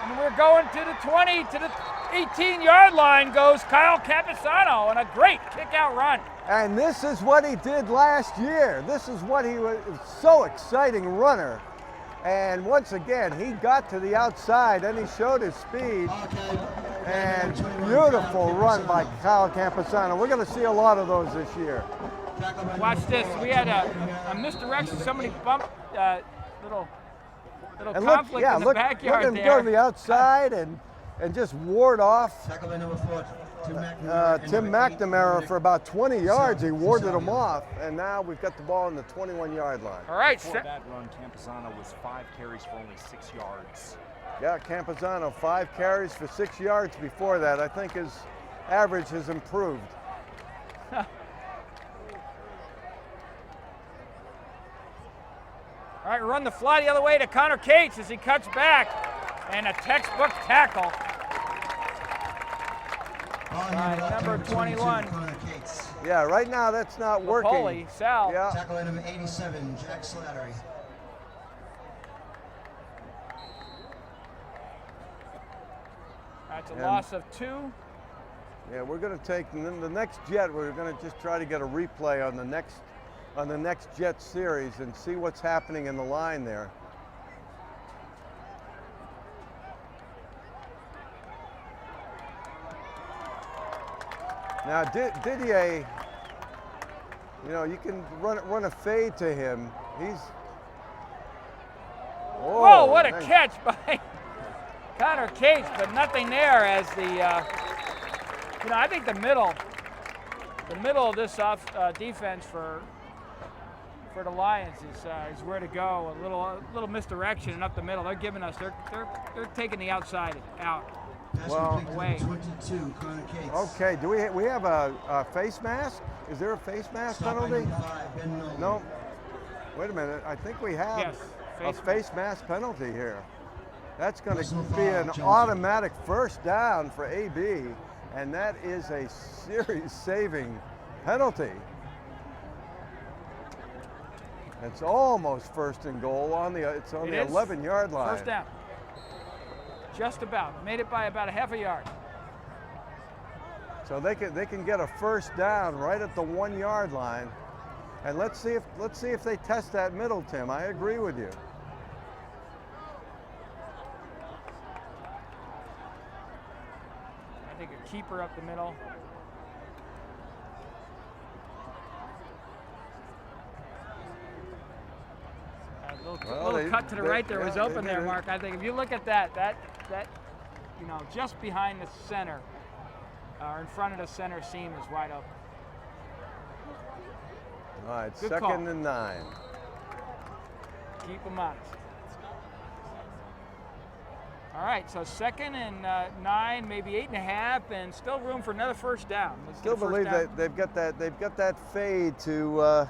And we're going to the 20, to the 18-yard line goes Kyle Camposano, and a great kick-out run. And this is what he did last year. This is what he was, so exciting runner. And once again, he got to the outside and he showed his speed. And beautiful run by Kyle Camposano. We're going to see a lot of those this year. Watch this. We had a misdirection. Somebody bumped little And conflict in the backyard look him there. go to the outside and just ward off Tim McNamara for about 20 yards. He warded him off, and now we've got the ball on the 21-yard line. All right. Before that run, Camposano was 5 carries for only 6 yards. Yeah, Camposano, 5 carries for 6 yards before that. I think his average has improved. All right, run the fly the other way to Connor Cates as he cuts back. And a textbook tackle. Number 21. Yeah, right now that's not working. Holy Sal. Yeah. Tackle number 87, Jack Slattery. That's a loss of 2. Yeah, we're going to take the next jet. We're going to just try to get a replay on the next jet series and see what's happening in the line there. Now Didier, you know, you can run a fade to him. He's Whoa, what a nice. catch by Connor Cates, but nothing there as the, you know, I think the middle of this defense for the Lions is where to go. A little misdirection and up the middle. They're giving us, they're taking the outside out. Well, away. 22, Connor Cates. Okay, do we have a face mask? Is there a face mask penalty? No. Wait a minute. I think we have Yes, a face mask penalty here. That's going to be an automatic first down for AB, and that is a series-saving penalty. It's almost first and goal it's on the 11-yard line. First down. Just about. Made it by about a half a yard. So they can get a first down right at the 1-yard line. And let's see if they test that middle, Tim. I agree with you. I think a keeper up the middle. A little cut to the right there was open there, Mark. I think if you look at that, you know, just behind the center, or in front of the center seam is wide open. All right, Good second call. and 9. Keep them honest. All right, so second and 9, maybe 8.5, and still room for another first down. Let's Still get a first believe down. that they've got that fade to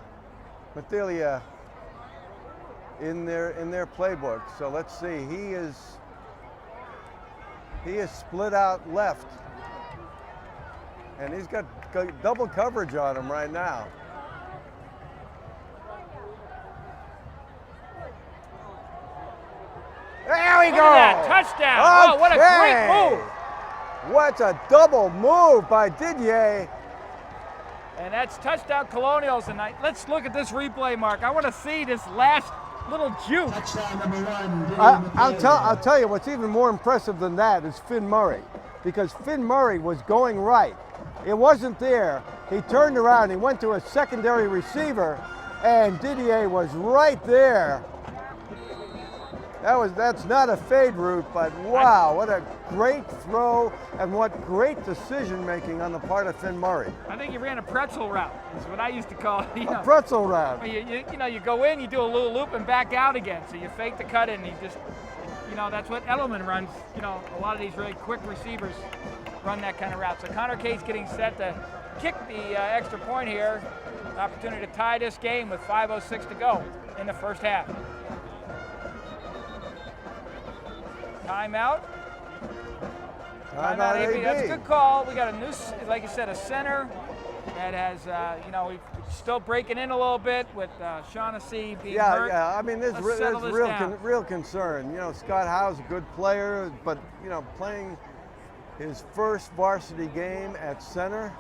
Mathelia in their playbook. So let's see. He is split out left, and he's got double coverage on him right now. There we Look go! at that, touchdown! Oh, what a great move! What a double move by Didier. And that's touchdown Colonials tonight. Let's look at this replay, Mark. I want to see this last little juke. Touchdown number 1. I'll tell you what's even more impressive than that is Finn Murray, because Finn Murray was going right. It wasn't there. He turned around, he went to a secondary receiver, and Didier was right there. That's not a fade route, but wow, what a great throw and what great decision making on the part of Finn Murray. I think he ran a pretzel route. Is what I used to call it. A pretzel route. You go in, you do a little loop and back out again. So you fake the cut in, and you just, that's what Edelman runs. A lot of these really quick receivers run that kind of route. So Connor Cates getting set to kick the extra point here. Opportunity to tie this game with 5:06 to go in the first half. Timeout. Timeout AB. That's a good call. We got a new, like you said, a center that has, we're still breaking in a little bit with Shaughnessy being hurt. Yeah. I mean, there's real down. concern. Scott Howe's a good player, but playing his first varsity game at center,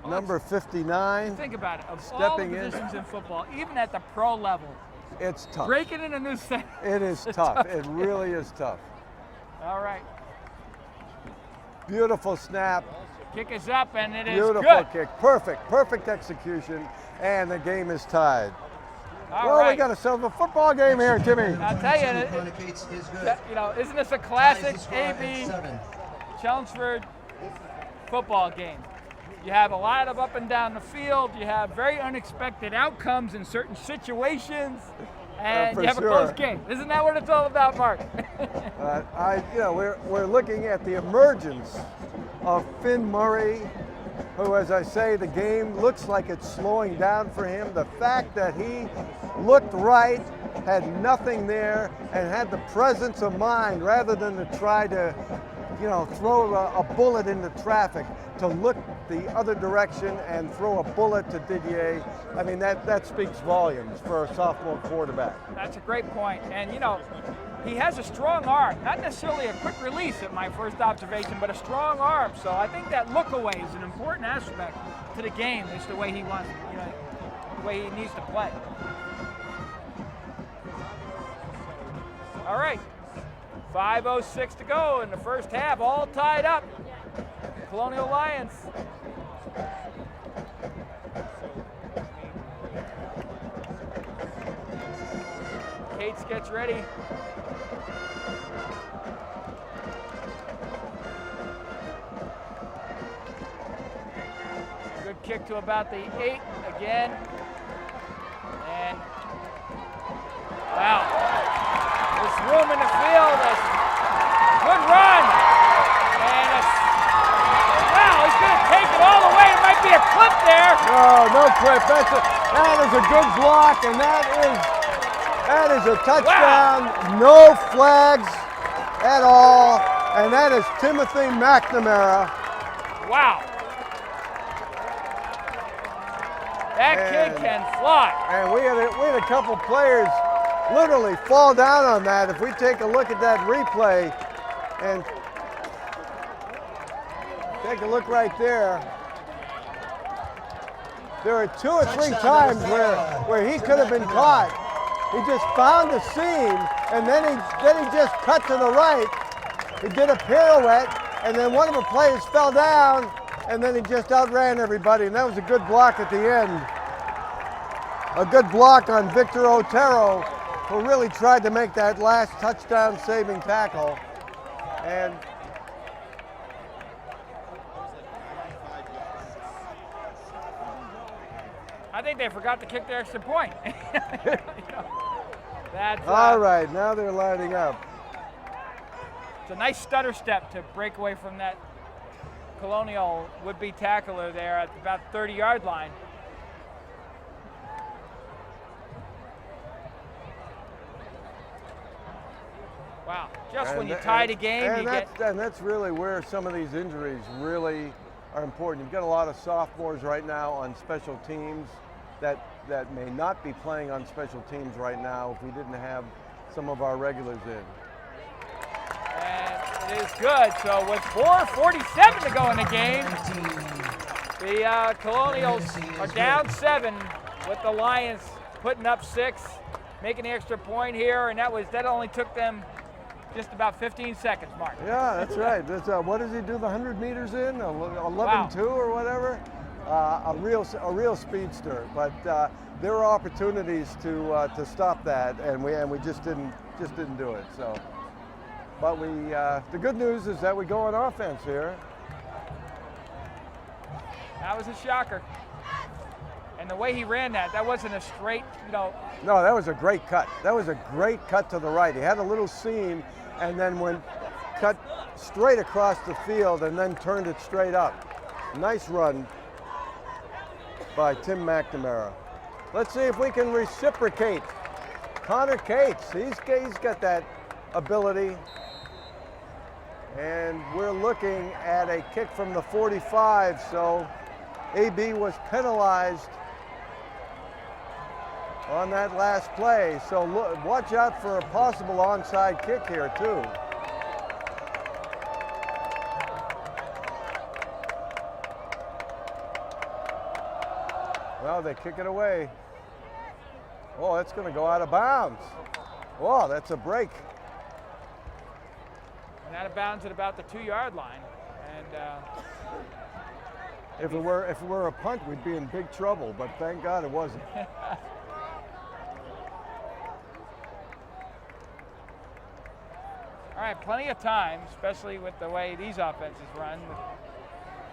number 59. Think about it. Of all the stepping in. positions in football, even at the pro level, It's tough. breaking in a new center. It is tough. It really is tough. All right. Beautiful snap. Kick is up, and it is Beautiful good. kick. Perfect execution, and the game is tied. All right. We got ourselves a football game here, Timmy. I'll tell you, Connor Cates is good. isn't this a classic Ties the score at AB 7. Chelmsford football game? You have a lot of up and down the field. You have very unexpected outcomes in certain situations, and for you have a sure. close game. Isn't that what it's all about, Mark? We're looking at the emergence of Finn Murray, who, as I say, the game looks like it's slowing down for him. The fact that he looked right, had nothing there, and had the presence of mind rather than to try to, throw a bullet into traffic, to look the other direction and throw a bullet to Didier. I mean, that speaks volumes for a sophomore quarterback. That's a great point. And, he has a strong arm. Not necessarily a quick release at my first observation, but a strong arm. So I think that look away is an important aspect to the game. It's the way he wants, the way he needs to play. All right. 5:06 to go in the first half, all tied up. Colonial Lions Cates gets ready. Good kick to about the 8 again. And wow, there's room in the field. Good run. And wow, he's going to take it all the way. It might be a clip there. No clip. That is a good block, and that is a touchdown. Wow. No flags at all, and that is Timothy McNamara. Wow. That kid can fly. And we had a couple players literally fall down on that. If we take a look at that replay and take a look right there, there are 2 or 3 times where he could have been caught. He just found the seam, and then he just cut to the right. He did a pirouette, and then one of the players fell down, and then he just outran everybody, and that was a good block at the end. A good block on Victor Otero, who really tried to make that last touchdown-saving tackle. And I think they forgot to kick the extra point. That's, all right, now they're lining up. It's a nice stutter step to break away from that Colonial would-be tackler there at about the 30-yard line. Wow, just when you tie the game, and that's really where some of these injuries really are important. You've got a lot of sophomores right now on special teams that may not be playing on special teams right now if we didn't have some of our regulars in. And it is good. So with 4:47 to go in the game, the Colonials are down 7 with the Lions putting up 6, making the extra point here, and that only took them just about 15 seconds, Mark. Yeah, that's right. That's, what does he do the 100 meters in? 11.2 or whatever? A real speedster. But there were opportunities to stop that, and we just didn't do it. So, but the good news is that we go on offense here. That was a shocker. And the way he ran that wasn't a straight, No, that was a great cut. That was a great cut to the right. He had a little seam and then went cut straight across the field and then turned it straight up. Nice run by Tim McNamara. Let's see if we can reciprocate. Connor Cates, he's got that ability. And we're looking at a kick from the 45, so AB was penalized on that last play. So look, watch out for a possible onside kick here too. Well, they kick it away. Oh, that's going to go out of bounds. Oh, that's a break. And out of bounds at about the 2-yard line. And if it were a punt, we'd be in big trouble, but thank God it wasn't. All right, plenty of time, especially with the way these offenses run, with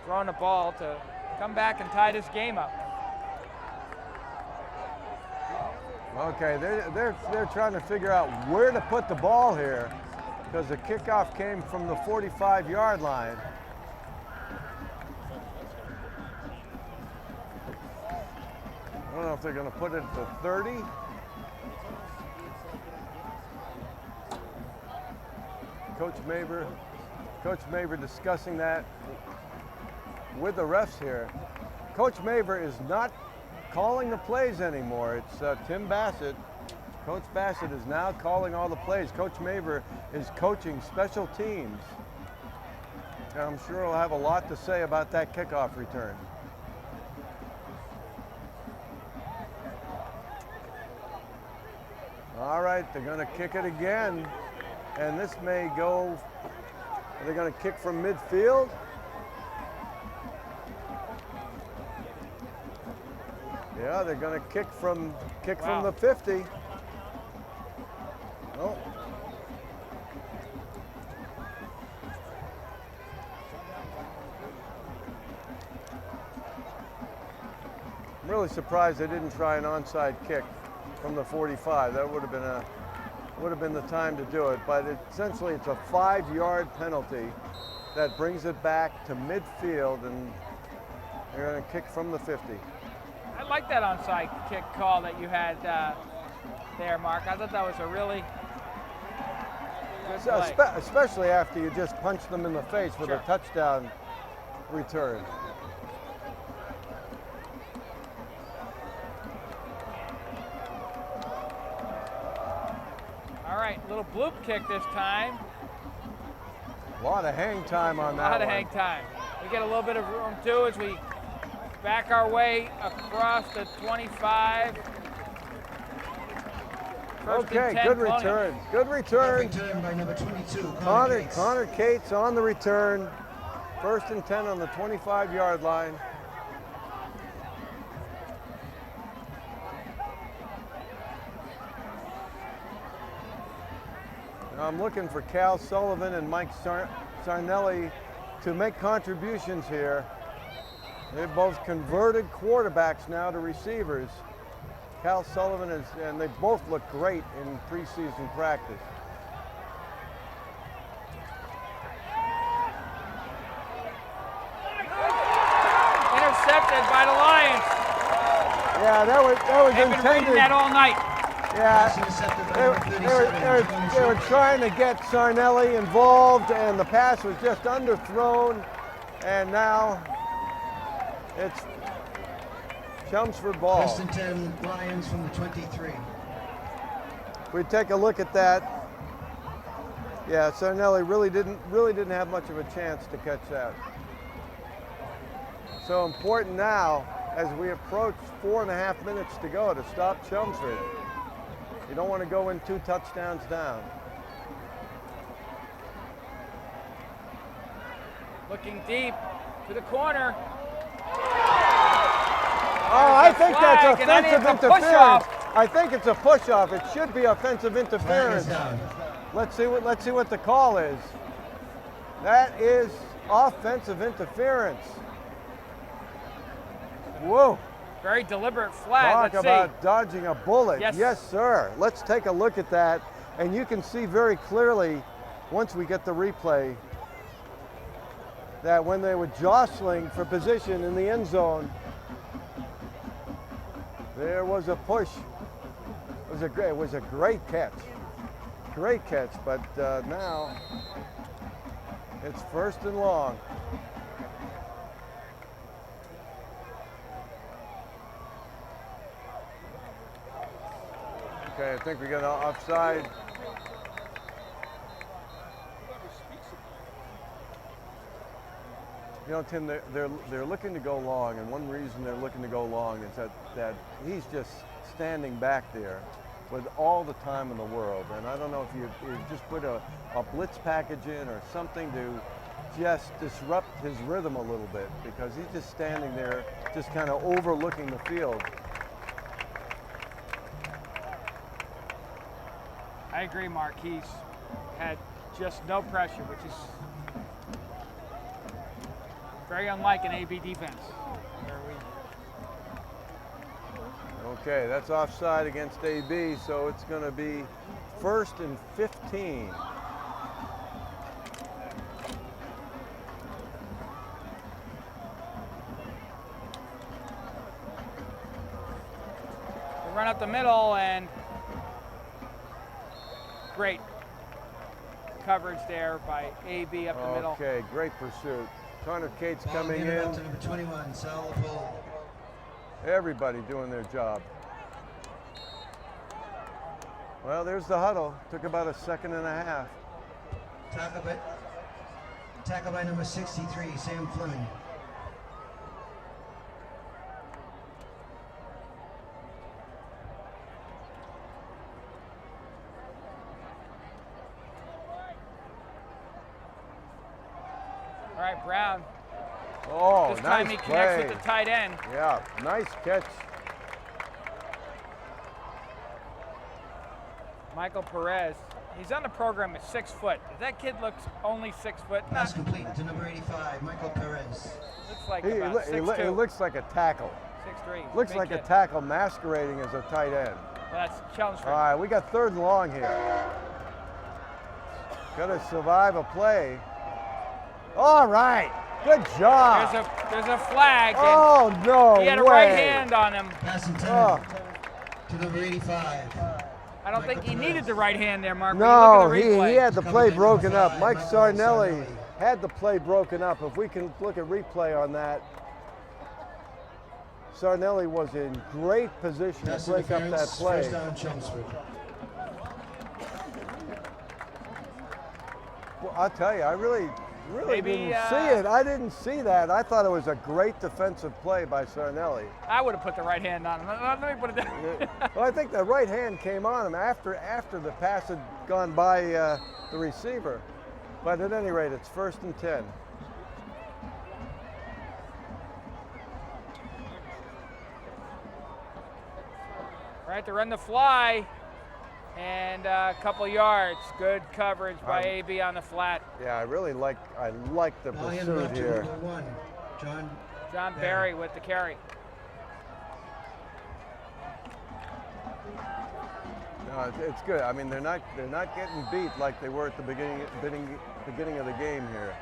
throwing the ball to come back and tie this game up. Okay, they're trying to figure out where to put the ball here because the kickoff came from the 45-yard line. I don't know if they're going to put it at the 30. Coach Maver discussing that with the refs here. Coach Maver is not calling the plays anymore. It's Tim Bassett. Coach Bassett is now calling all the plays. Coach Maver is coaching special teams. And I'm sure he'll have a lot to say about that kickoff return. All right, they're going to kick it again. And this may go, they're going to kick from midfield. Yeah, they're going to kick from the 50. Oh. I'm really surprised they didn't try an onside kick from the 45. That would have been the time to do it. But essentially, it's a 5-yard penalty that brings it back to midfield, and they're going to kick from the 50. I like that onside kick call that you had there, Mark. I thought that was a really good play. Especially after you just punched them in the face with a touchdown return. All right, little bloop kick this time. A lot of hang time on that one. A lot of hang time. We get a little bit of room too as we back our way across the 25. Okay, good return. Good return. Return by number 22, Connor Cates on the return. 1st and 10 on the 25-yard line. Now I'm looking for Cal Sullivan and Mike Sarnelli to make contributions here. They've both converted quarterbacks now to receivers. Cal Sullivan and they both look great in preseason practice. Intercepted by the Lions. Yeah, that was They've been intended. reading that all night. Yeah, they were trying to get Sarnelli involved, and the pass was just underthrown, and now it's Chelmsford ball. 1st and 10, Lions from the 23. If we take a look at that, yeah, Sarnelli really didn't have much of a chance to catch that. So important now as we approach 4.5 minutes to go to stop Chelmsford. You don't want to go in 2 touchdowns down. Looking deep to the corner. Oh, I think that's flag, and offensive it's a interference. push-off. I think it's a push-off. It should be offensive interference. Let's see what the call is. That is offensive interference. Whoa. Very deliberate flag. Talk Let's about see. dodging a bullet. Yes. Sir. Let's take a look at that. And you can see very clearly, once we get the replay, that when they were jostling for position in the end zone, there was a push. It was a great catch. Great catch, but now it's 1st and long. Okay, I think we got an offside. You know, Tim, they're looking to go long, and one reason they're looking to go long is that he's just standing back there with all the time in the world. And I don't know if you just put a blitz package in or something to just disrupt his rhythm a little bit, because he's just standing there, just kind of overlooking the field. I agree, Mark. He's had just no pressure, which is very unlike an AB defense. Okay, that's offside against AB, so it's going to be 1st and 15. They run up the middle, and great coverage there by AB up the middle. Okay, great pursuit. Connor Cates Ball coming in. to number 21, Sal Paul. Everybody doing their job. Well, there's the huddle. Took about a 1.5 seconds. Tackle by number 63, Sam Fleming. All right, Brown. Oh, This time nice he connects play. with the tight end. Yeah, nice catch. Michael Perez. He's on the program at 6 foot. That kid looks only 6 foot. Pass complete to number 85, Michael Perez. Looks like He about 6'2". looks like a tackle. 6'3". Looks Big like kid. a tackle masquerading as a tight end. That's Chelmsford. All right, we got 3rd and long here. Got to survive a play. All right, good job. There's a flag. And Oh, no he had a way. right hand on him. Pass intended Oh. to number 85. I don't think he needed the right hand there, Mark. No, when you look at the he replay. had the play broken up. Mike Sarnelli had the play broken up. If we can look at replay on that, Sarnelli was in great position Pass to break up that interference, play. first down, Chelmsford. Well, I'll tell you, I really Maybe, didn't see it. I didn't see that. I thought it was a great defensive play by Sarnelli. I would have put the right hand on him. Let me put it down. Well, I think the right hand came on him after the pass had gone by the receiver. But at any rate, it's 1st and 10. Right to run the fly. And a couple yards. Good coverage by AB on the flat. Yeah, I like the Ball handed pursuit off to here. number 1, John Barry with the carry. No, it's good. I mean, they're not getting beat like they were at the beginning of the game here.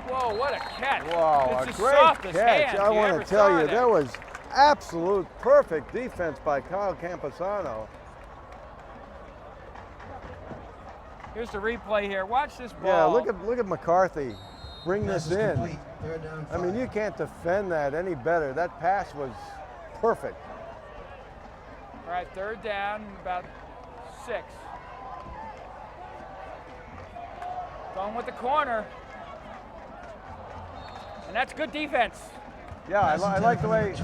Whoa, what a catch. Wow, It's a the great softest catch. hands I you want ever to tell saw you, there. that was absolute perfect defense by Kyle Camposano. Here's the replay here. Watch this ball. Yeah, look at McCarthy bring Pass this is in. complete, 3rd down, I mean, 5. you can't defend that any better. That pass was perfect. All right, 3rd down, about 6. Going with the corner. And that's good defense. Yeah, I like the way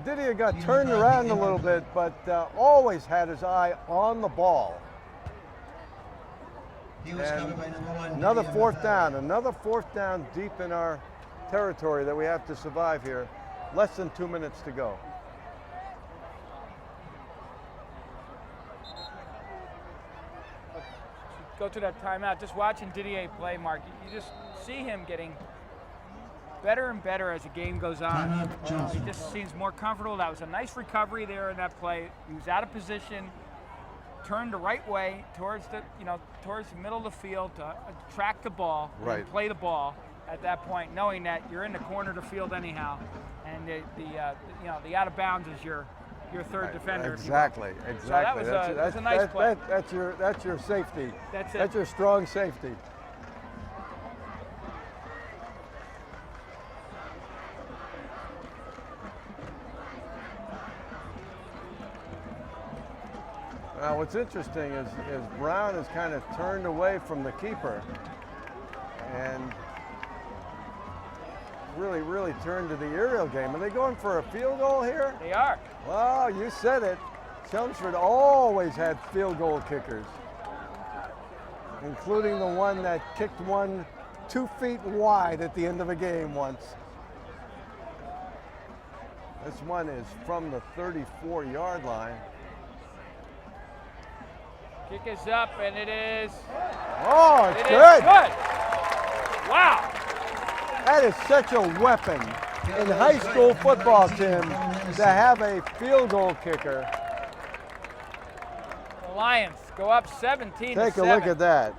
Didier got turned around a little bit, but always had his eye on the ball. He was covered by number 1. Another Didier 4th Mathai. down, another 4th down deep in our territory that we have to survive here. Less than 2 minutes to go. Go to that timeout. Just watching Didier play, Mark, you just see him getting better and better as the game goes on. Timeout, He Johnson. just seems more comfortable. That was a nice recovery there in that play. He was out of position, turned the right way towards the middle of the field to track the ball, Right. and play the ball at that point, knowing that you're in the corner of the field anyhow, and the out of bounds is your third defender. if you will. Exactly, exactly. So that was a nice play. That's your safety. That's it. That's your strong safety. Now, what's interesting is Brown has kind of turned away from the keeper and really turned to the aerial game. Are they going for a field goal here? They are. Well, you said it. Chelmsford always had field goal kickers, including the one that kicked one 2 feet wide at the end of a game once. This one is from the 34-yard line. Kick is up, and it is. Oh, It it's is good. good. Wow. That is such a weapon in high school football, Tim, to have a field goal kicker. The Lions go up 17-7. Take a look at that.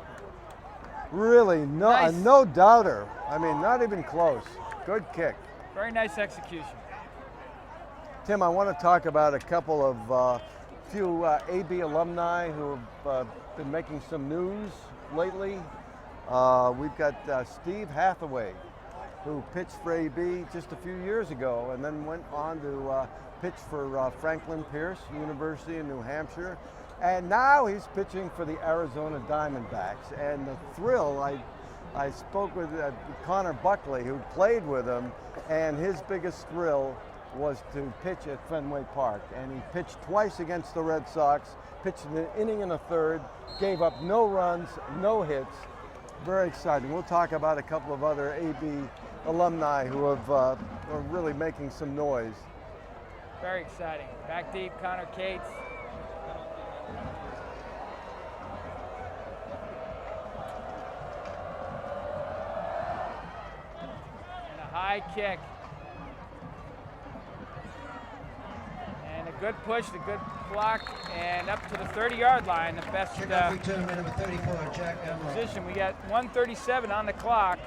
Really, Nice. no doubter. I mean, not even close. Good kick. Very nice execution. Tim, I want to talk about a couple of few AB alumni who have been making some news lately. We've got Steve Hathaway, who pitched for AB just a few years ago and then went on to pitch for Franklin Pierce University in New Hampshire. And now he's pitching for the Arizona Diamondbacks. And the thrill, I spoke with Connor Buckley, who played with him, and his biggest thrill was to pitch at Fenway Park, and he pitched twice against the Red Sox, pitched an inning and a third, gave up no runs, no hits. Very exciting. We'll talk about a couple of other AB alumni who are really making some noise. Very exciting. Back deep, Connor Cates. And a high kick. And a good push, a good block, and up to the 30-yard line. The best Number 34, Jack Emerald. position. We got 1:37 on the clock,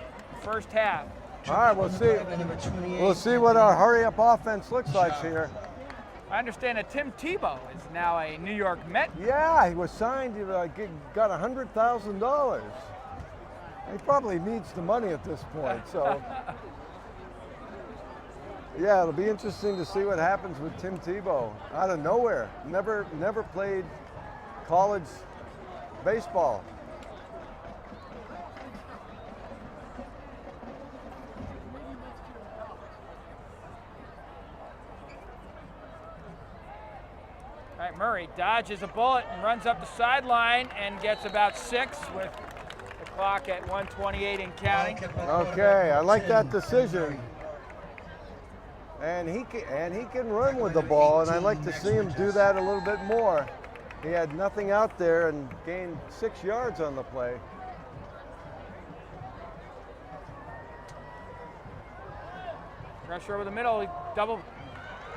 first half. All right, we'll see. We'll see what our hurry-up offense looks like here. I understand that Tim Tebow is now a New York Met. Yeah, he was signed. He got $100,000. He probably needs the money at this point. So, yeah, it'll be interesting to see what happens with Tim Tebow out of nowhere. Never played college baseball. All right, Murray dodges a bullet and runs up the sideline and gets about 6 with the clock at 1:28 and counting. Okay, I like that decision. And he can run with the ball, and I'd like to see him do that a little bit more. He had nothing out there and gained 6 yards on the play. Pressure over the middle, he double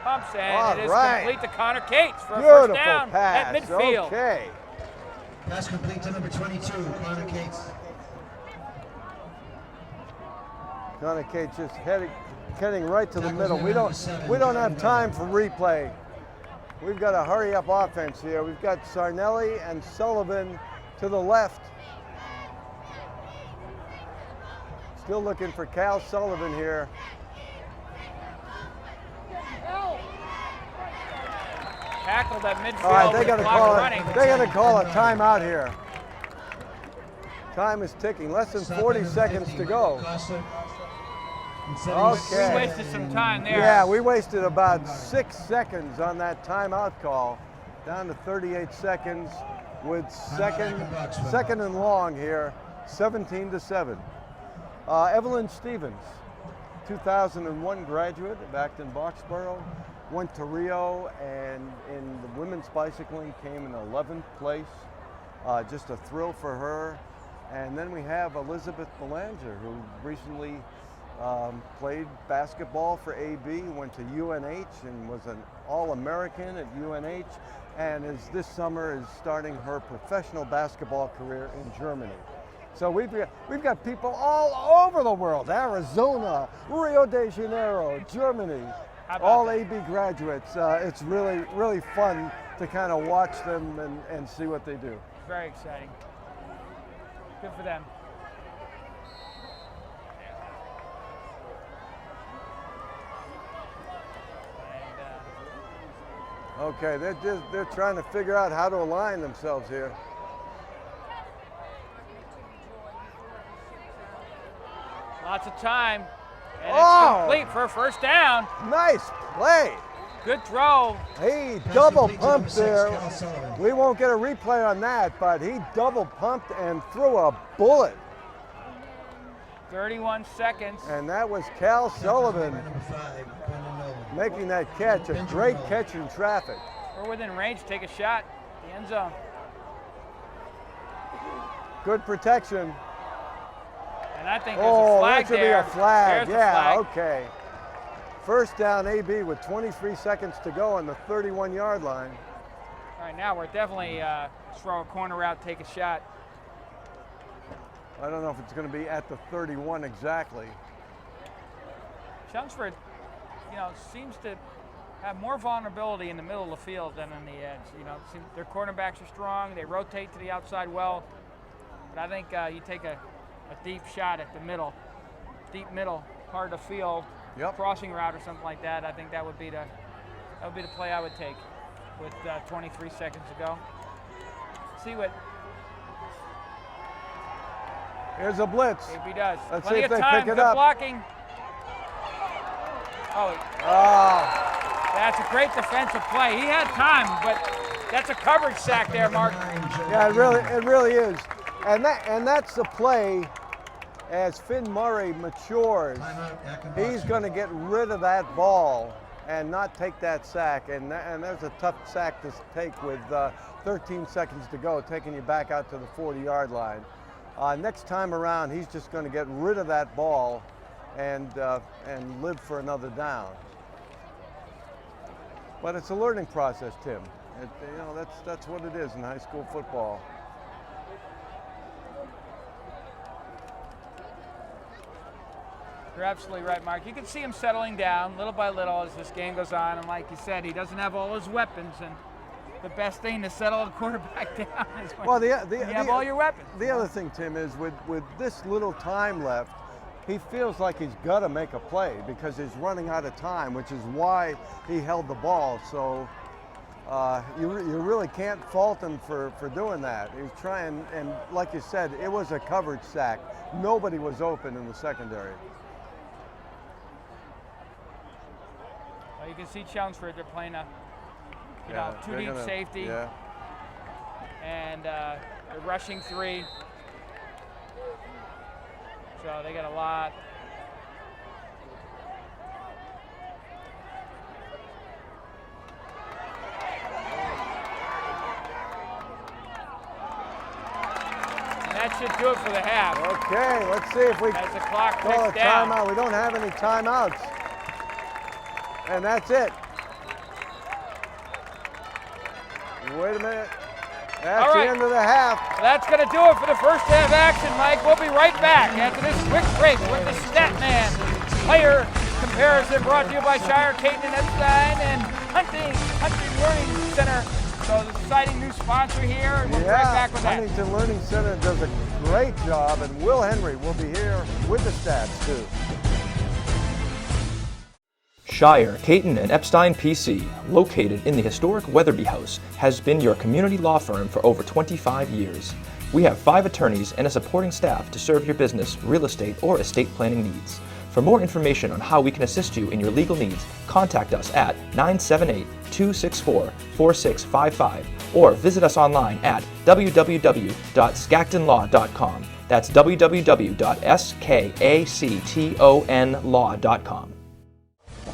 pumps, and it is right. complete to Connor Cates for a Beautiful first down pass. at midfield. Okay. Pass complete to number 22, Connor Cates. Connor Cates just heading right to the middle. We don't have time for replay. We've got a hurry up offense here. We've got Sarnelli and Sullivan to the left. Still looking for Cal Sullivan here. Tackled at midfield. All right, they with got to clock call running. They got to call a timeout here. Time is ticking. Less than 40 seconds to go. We Okay. wasted some time there. Yeah, we wasted about 6 seconds on that timeout call. Down to 38 seconds with second and long here, 17-7. Evelyn Stevens, 2001 graduate of Acton Boxborough, went to Rio and in the women's bicycling came in 11th place. Just a thrill for her. And then we have Elizabeth Belanger, who recently played basketball for AB, went to UNH and was an All-American at UNH, and this summer is starting her professional basketball career in Germany. So we've got people all over the world: Arizona, Rio de Janeiro, Germany, all AB graduates. It's really fun to kind of watch them and see what they do. Very exciting. Good for them. Okay, they're trying to figure out how to align themselves here. Lots of time. And it's complete for a first down. Nice play. Good throw. He double pumped there. We won't get a replay on that, but he double pumped and threw a bullet. 31 seconds. And that was Cal Sullivan making that catch. A great catch in traffic. We're within range. Take a shot. The end zone. Good protection. And I think there's a flag that should there. be a flag. There's Yeah, the flag. okay. First down AB with 23 seconds to go on the 31-yard line. All right, now we're definitely throw a corner out, take a shot. I don't know if it's going to be at the 31 exactly. Chelmsford, seems to have more vulnerability in the middle of the field than on the edge. Their cornerbacks are strong. They rotate to the outside well. But I think you take a deep shot at the middle, deep middle part of the field, crossing route or something like that. I think that would be the play I would take with 23 seconds to go. See what. Here's a blitz. AB does. Let's Plenty see if of they time. pick it Good up. blocking. Oh, Oh, that's a great defensive play. He had time, but that's a coverage sack there, Mark. yeah, it really is. And that's the play. As Finn Murray matures, he's going to get rid of that ball and not take that sack. And there's a tough sack to take with 13 seconds to go, taking you back out to the 40-yard line. Next time around, he's just going to get rid of that ball and live for another down. But it's a learning process, Tim. That's what it is in high school football. You're absolutely right, Mark. You can see him settling down little by little as this game goes on. And like you said, he doesn't have all his weapons. And the best thing to settle a quarterback down is when you have all your weapons. The other thing, Tim, is with this little time left, he feels like he's got to make a play because he's running out of time, which is why he held the ball. So you really can't fault him for doing that. He was trying, and like you said, it was a coverage sack. Nobody was open in the secondary. Well, you can see Chelmsford, they're playing a two deep safety. Yeah. And they're rushing 3. So they got a lot. And that should do it for the half. Okay, let's see if we As the clock call a ticks down. timeout. We don't have any timeouts. And that's it. Wait a minute. That's the end of the half. That's going to do it for the first half action, Mike. We'll be right back after this quick break with the Statman player comparison brought to you by Shire, Caton, and Epstein, and Huntington Learning Center. So the exciting new sponsor here, and we'll be right back with that. Huntington Learning Center does a great job, and Will Henry will be here with the stats, too. Shire, Caton, and Epstein PC, located in the historic Weatherby House, has been your community law firm for over 25 years. We have 5 attorneys and a supporting staff to serve your business, real estate, or estate planning needs. For more information on how we can assist you in your legal needs, contact us at 978-264-4655 or visit us online at www.skactonlaw.com. That's www.skactonlaw.com.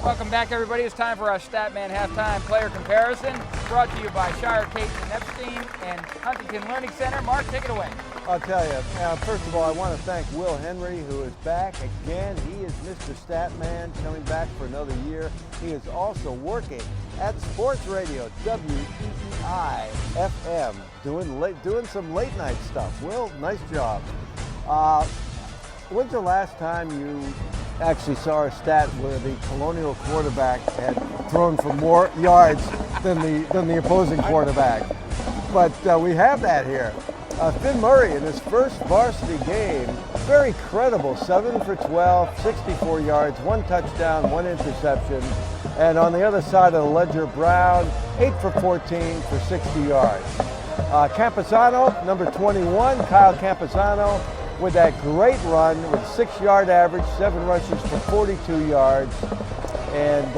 Welcome back, everybody. It's time for our Statman halftime player comparison, brought to you by Shire, Caton, and Epstein, and Huntington Learning Center. Mark, take it away. I'll tell you, first of all, I want to thank Will Henry, who is back again. He is Mr. Statman, coming back for another year. He is also working at Sports Radio, WEEI-FM, doing some late night stuff. Will, nice job. When's the last time you actually saw a stat where the Colonial quarterback had thrown for more yards than the opposing quarterback? But we have that here. Finn Murray in his first varsity game, very credible, 7 for 12, 64 yards, 1 touchdown, 1 interception. And on the other side of the ledger, Brown, 8 for 14 for 60 yards. Camposano, number 21, Kyle Camposano, with that great run with a 6-yard average, 7 rushes for 42 yards. And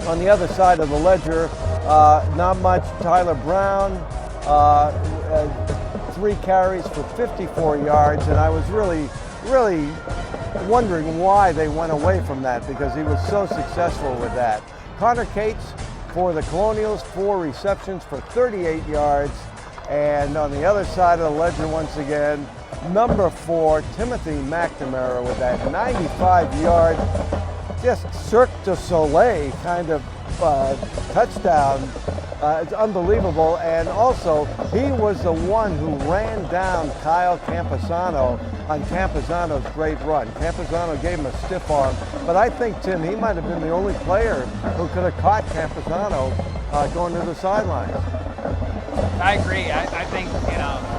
on the other side of the ledger, not much. Tyler Brown, 3 carries for 54 yards. And I was really wondering why they went away from that, because he was so successful with that. Connor Cates for the Colonials, 4 receptions for 38 yards. And on the other side of the ledger, once again, number 4, Timothy McNamara, with that 95-yard, just Cirque du Soleil kind of touchdown. It's unbelievable. And also, he was the one who ran down Kyle Camposano on Camposano's great run. Camposano gave him a stiff arm, but I think, Tim, he might have been the only player who could have caught Camposano going to the sidelines. I agree. I think,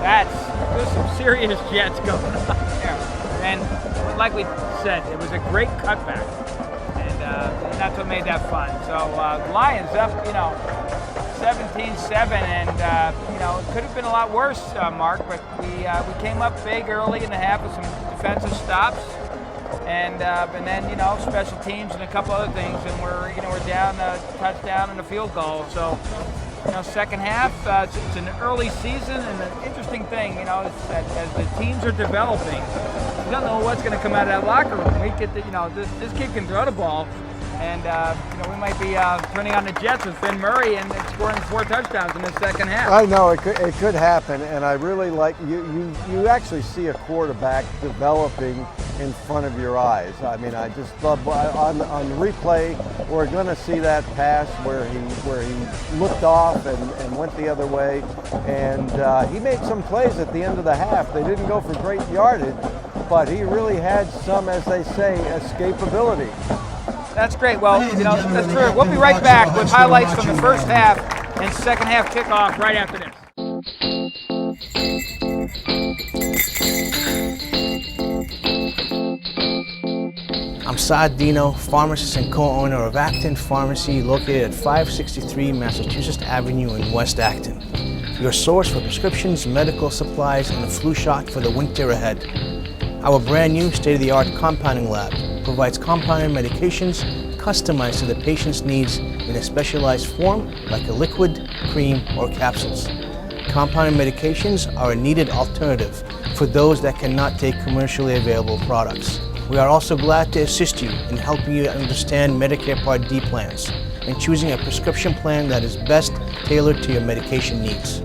there's some serious jets going on there. And like we said, it was a great cutback. And that's what made that fun. So Lions up, 17-7, and it could have been a lot worse, Mark, but we came up big early in the half with some defensive stops, and then special teams and a couple other things, and we're down a touchdown and a field goal. So second half, it's an early season, and an interesting thing, is that as the teams are developing, you don't know what's going to come out of that locker room. We get this kid can throw the ball. And we might be turning on the Jets with Finn Murray and scoring 4 touchdowns in the second half. I know it could happen, and I really like you actually see a quarterback developing in front of your eyes. I mean, I just love on the replay we're going to see that pass where he looked off and went the other way, and he made some plays at the end of the half. They didn't go for great yardage, but he really had some, as they say, escapability. That's great. Well, that's true. We'll be right back with highlights from the first half and second half kickoff right after this. I'm Saad Dino, pharmacist and co-owner of Acton Pharmacy, located at 563 Massachusetts Avenue in West Acton. Your source for prescriptions, medical supplies, and a flu shot for the winter ahead. Our brand new state-of-the-art compounding lab provides compounded medications customized to the patient's needs in a specialized form like a liquid, cream, or capsules. Compounded medications are a needed alternative for those that cannot take commercially available products. We are also glad to assist you in helping you understand Medicare Part D plans and choosing a prescription plan that is best tailored to your medication needs.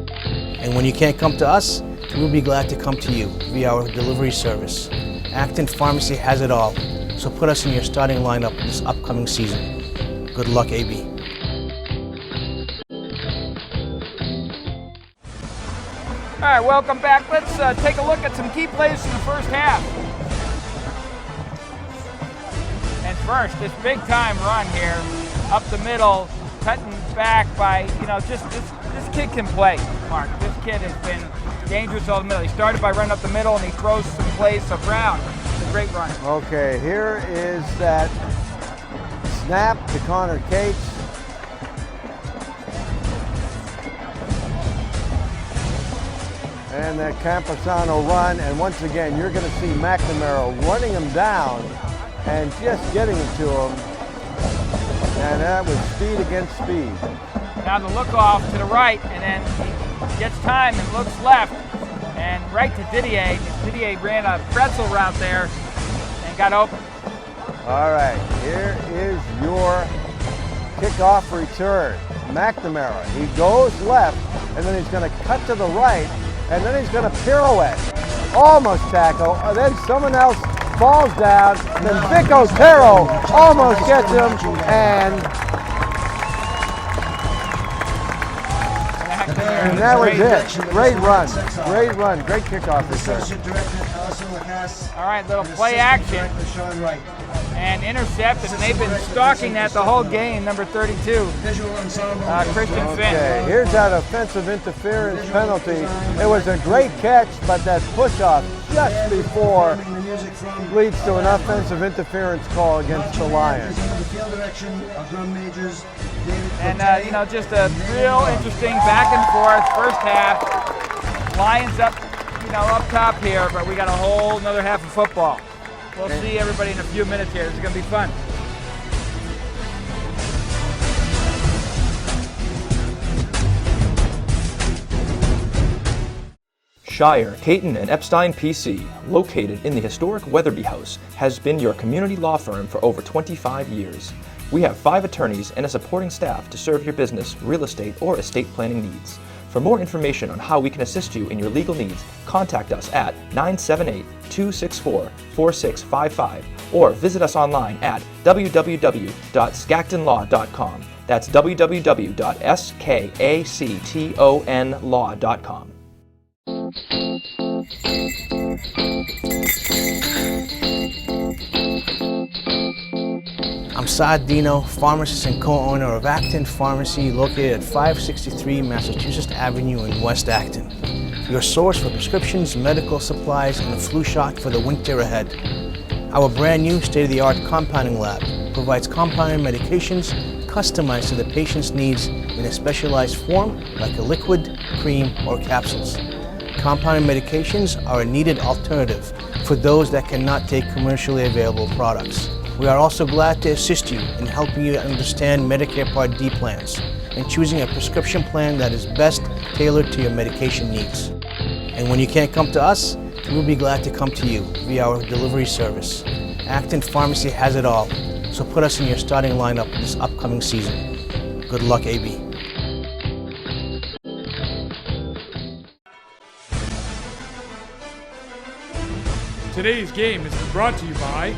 And when you can't come to us, we'll be glad to come to you via our delivery service. Acton Pharmacy has it all, so put us in your starting lineup this upcoming season. Good luck, AB. All right, welcome back. Let's take a look at some key plays from the first half. And first, this big-time run here, up the middle, cutting back by, just this kid can play, Mark. This kid has been dangerous all the middle. He started by running up the middle, and he throws some plays to Brown. It's a great run. Okay, here is that snap to Connor Cates. And that Camposano run, and once again, you're going to see McNamara running him down and just getting it to him. And that was speed against speed. Now the look off to the right, and then he gets time and looks left, and right to Didier. Didier ran a pretzel route there and got open. All right, here is your kickoff return. McNamara, he goes left, and then he's going to cut to the right, and then he's going to pirouette. Almost tackle, and then someone else falls down, then Vic Otero almost gets him, and that was it. Great run, great kickoff return. All right, little play action, and intercepted, and they've been stalking that the whole game, number 32, Christian Finn. Okay, here's that offensive interference penalty. It was a great catch, but that push-off just before leads to an offensive interference call against the Lions. And, just a real interesting back and forth first half. Lions up, up top here, but we got a whole another half of football. We'll see everybody in a few minutes here. This is going to be fun. Shire, Caton, and Epstein PC, located in the historic Weatherby House, has been your community law firm for over 25 years. We have 5 attorneys and a supporting staff to serve your business, real estate, or estate planning needs. For more information on how we can assist you in your legal needs, contact us at 978-264-4655 or visit us online at www.skactonlaw.com. That's www.skactonlaw.com. I'm Saad Dino, pharmacist and co-owner of Acton Pharmacy, located at 563 Massachusetts Avenue in West Acton. Your source for prescriptions, medical supplies, and a flu shot for the winter ahead. Our brand new state-of-the-art compounding lab provides compounded medications customized to the patient's needs in a specialized form like a liquid, cream, or capsules. Compounded medications are a needed alternative for those that cannot take commercially available products. We are also glad to assist you in helping you understand Medicare Part D plans and choosing a prescription plan that is best tailored to your medication needs. And when you can't come to us, we'll be glad to come to you via our delivery service. Acton Pharmacy has it all, so put us in your starting lineup this upcoming season. Good luck, AB. Today's game has been brought to you by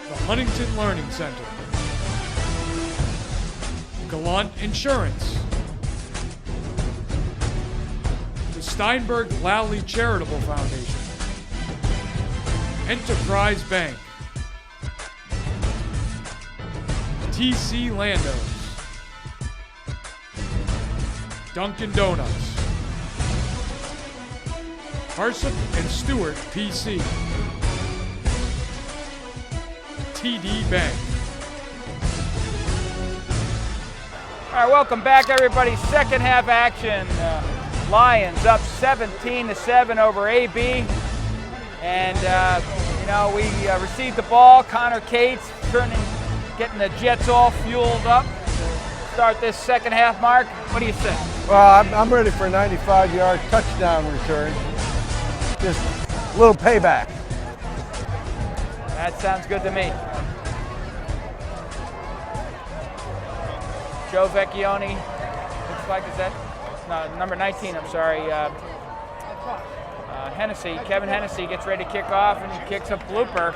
the Huntington Learning Center, Gallant Insurance, the Steinberg Lally Charitable Foundation, Enterprise Bank, TC Landos, Dunkin' Donuts, Harsup and Stewart PC, TD Bank. All right, welcome back, everybody. Second half action. Lions up 17-7 over AB. And, we received the ball. Connor Cates getting the Jets all fueled up. Start this second half, Mark. What do you say? Well, I'm ready for a 95-yard touchdown return. Just a little payback. That sounds good to me. Joe Vecchione, looks like, is that? No, number 19, I'm sorry. Hennessy, Kevin Hennessy gets ready to kick off, and he kicks a blooper.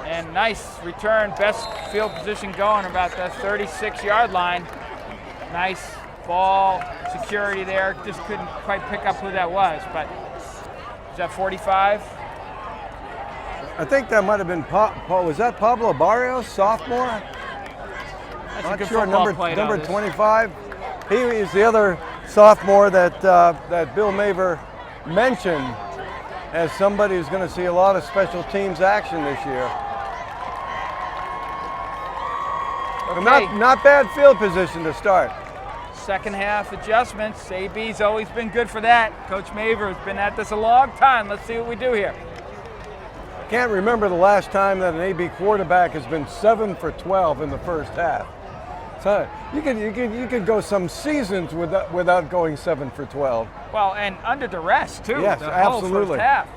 And nice return, best field position going, about the 36-yard line. Nice ball security there, just couldn't quite pick up who that was, but is that 45? I think that might have been was that Pablo Barrios, sophomore? That's a Not good sure. football play, Number though. 25. He is the other sophomore that that Bill Maver mentioned as somebody who's going to see a lot of special teams action this year. Okay. Not bad field position to start. Second half adjustments. AB's always been good for that. Coach Maver has been at this a long time. Let's see what we do here. Can't remember the last time that an AB quarterback has been 7 for 12 in the first half. So you could go some seasons without going 7 for 12. Well, and under duress too. Yes, the whole absolutely. first half.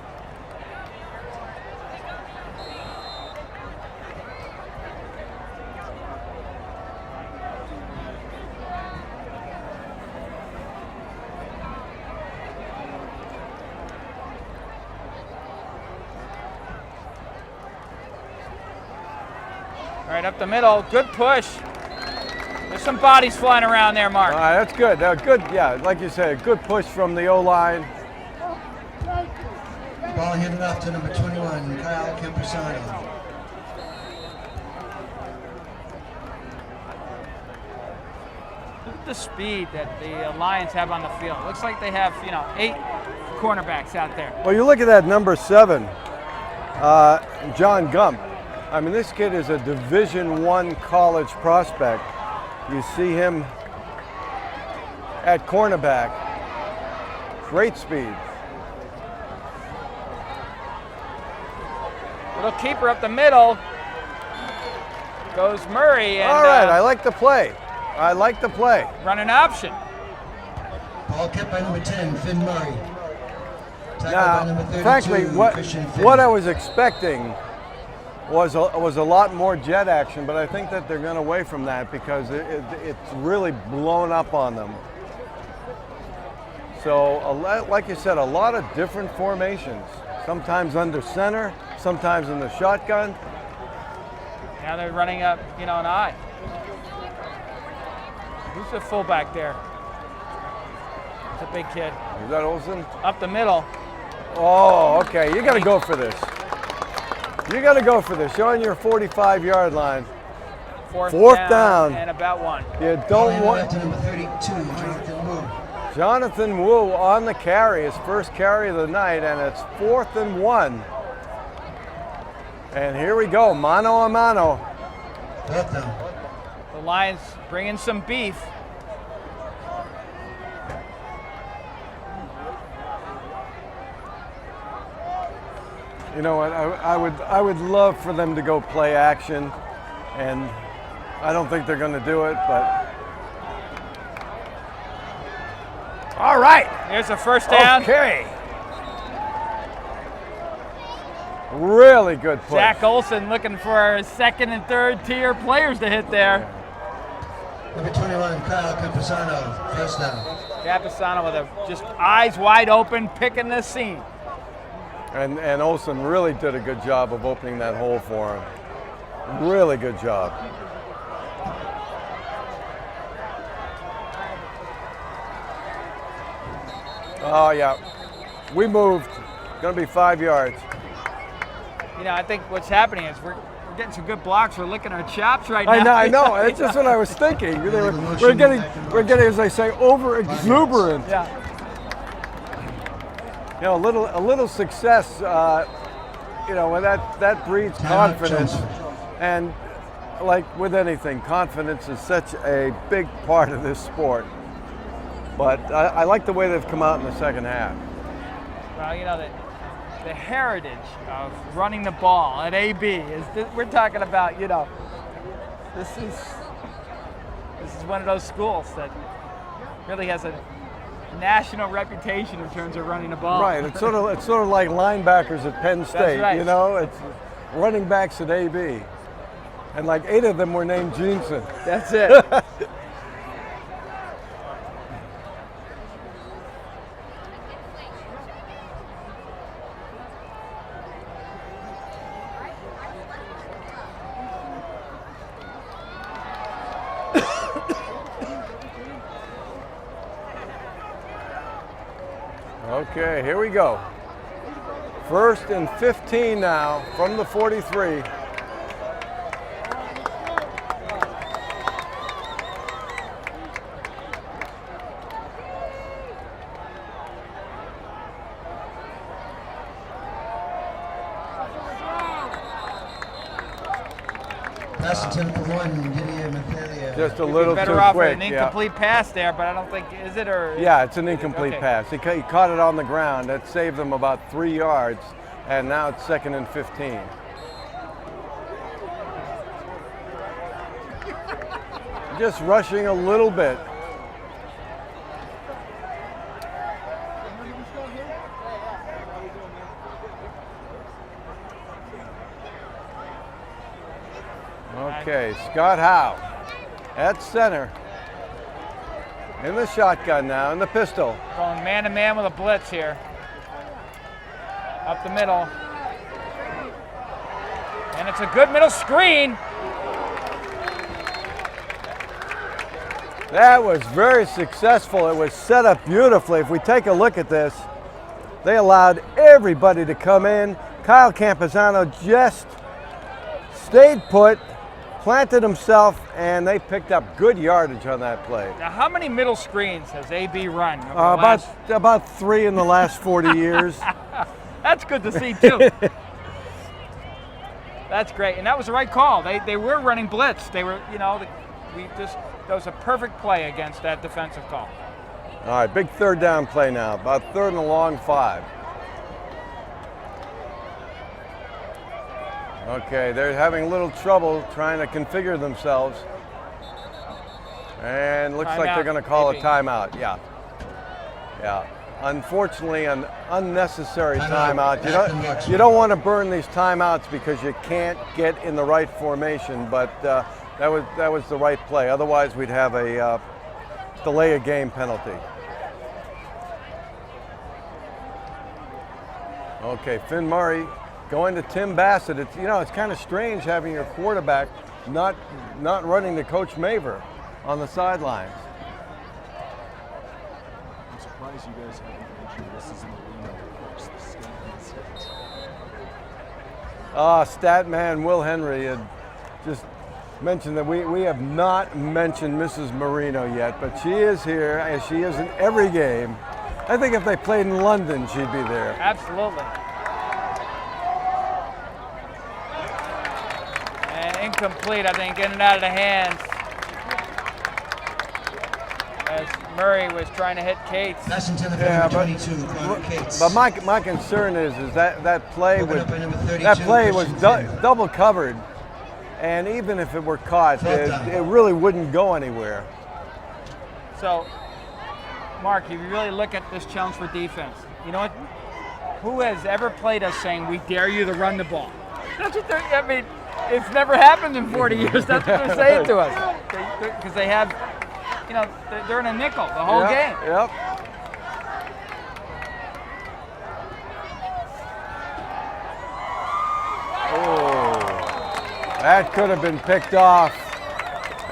All right, up the middle, good push. There's some bodies flying around there, Mark. All right, that's good. Good, yeah, like you said, good push from the O-line. Ball handed off to number 21, Kyle Camposano. Look at the speed that the Lions have on the field. Looks like they have, 8 cornerbacks out there. Well, you look at that number 7, John Gump. I mean, this kid is a Division I college prospect. You see him at cornerback. Great speed. Little keeper up the middle. Goes Murray. And, all right, I like the play. I like the play. Running option. Ball kept by number 10, Finn Murray. Tackled by number Now, 32, frankly, Christian Finn. what I was expecting was a lot more jet action, but I think that they're going away from that because it's really blown up on them. So, like you said, a lot of different formations. Sometimes under center, sometimes in the shotgun. Now they're running up, an I. Who's the fullback there? It's a big kid. Is that Olsen? Up the middle. Oh, okay. You got to go for this. You got to go for this. You're on your 45-yard line. Fourth down. And about 1. You Ball don't handed want off to number 32, Jonathan Wu. Jonathan Wu on the carry, his first carry of the night, and it's 4th and 1. And here we go, mano a mano. Fourth down. The Lions bringing some beef. You know what? I would love for them to go play action, and I don't think they're going to do it. But all right, Here's a first down. okay. Really good push. Zach Olson looking for second and third tier players to hit there. Number 21, Kyle Campusano, first down. Campusano with just eyes wide open, picking the seam. And Olsen really did a good job of opening that hole for him. Really good job. Oh yeah, we moved. Gonna be 5 yards. You know, I think what's happening is we're getting some good blocks. We're licking our chops right now. I know. That's just what I was thinking. We're getting, as they say, over exuberant. Yeah. You know, a little success. You know, when that breeds confidence, and like with anything, confidence is such a big part of this sport. But I like the way they've come out in the second half. Well, you know, the heritage of running the ball at AB is we're talking about, you know, this is one of those schools that really has a national reputation in terms of running the ball. Right. It's sort of like linebackers at Penn State. right. You know, it's running backs at AB, and like 8 of them were named Jeanson. That's it. Okay, here we go. 1st and 15 now from the 43. Pass attempt for one, Gideon Mathalia. Just a little Better too off quick. with an incomplete pass there, but I don't think, is it or? Yeah, it's an incomplete Okay. pass. He caught it on the ground. That saved them about 3 yards, and now it's 2nd and 15. Just rushing a little bit. Okay, Scott Howe at center. In the shotgun now, in the pistol. Going man-to-man with a blitz here. Up the middle. And it's a good middle screen. That was very successful. It was set up beautifully. If we take a look at this, they allowed everybody to come in. Kyle Campusano just stayed put, planted himself, and they picked up good yardage on that play. Now, how many middle screens has AB run? Over the About 3 in the last 40 years. That's good to see, too. That's great, and that was the right call. They were running blitz. They were, you know, that was a perfect play against that defensive call. All right, big 3rd down play now, about 3rd and a long 5. Okay, they're having a little trouble trying to configure themselves. And looks like they're going to call a timeout. Yeah. Yeah. Unfortunately, an unnecessary timeout. You don't want to burn these timeouts because you can't get in the right formation, but that was the right play. Otherwise, we'd have a delay of game penalty. Okay, Finn Murray going to Tim Bassett. It's kind of strange having your quarterback not running to Coach Maver on the sidelines. I'm surprised you guys haven't mentioned this is Marino, of course, the state. Stat man Will Henry had just mentioned that we have not mentioned Mrs. Marino yet, but she is here, as she is in every game. I think if they played in London, she'd be there. Absolutely. And incomplete, I think, getting it out of the hands as Murray was trying to hit Cates. Lesson to the Yeah, number 22, Connor Cates. but my concern is that play Open was up by number 32, Christian double covered, and even if it were caught, it really wouldn't go anywhere. So, Mark, if you really look at this Chelmsford defense, you know what? Who has ever played us saying, we dare you to run the ball? That's what they're, I mean, it's never happened in 40 years. That's what they're saying to us. Because they have, you know, they're in a nickel the whole game. Yep. Oh, that could have been picked off.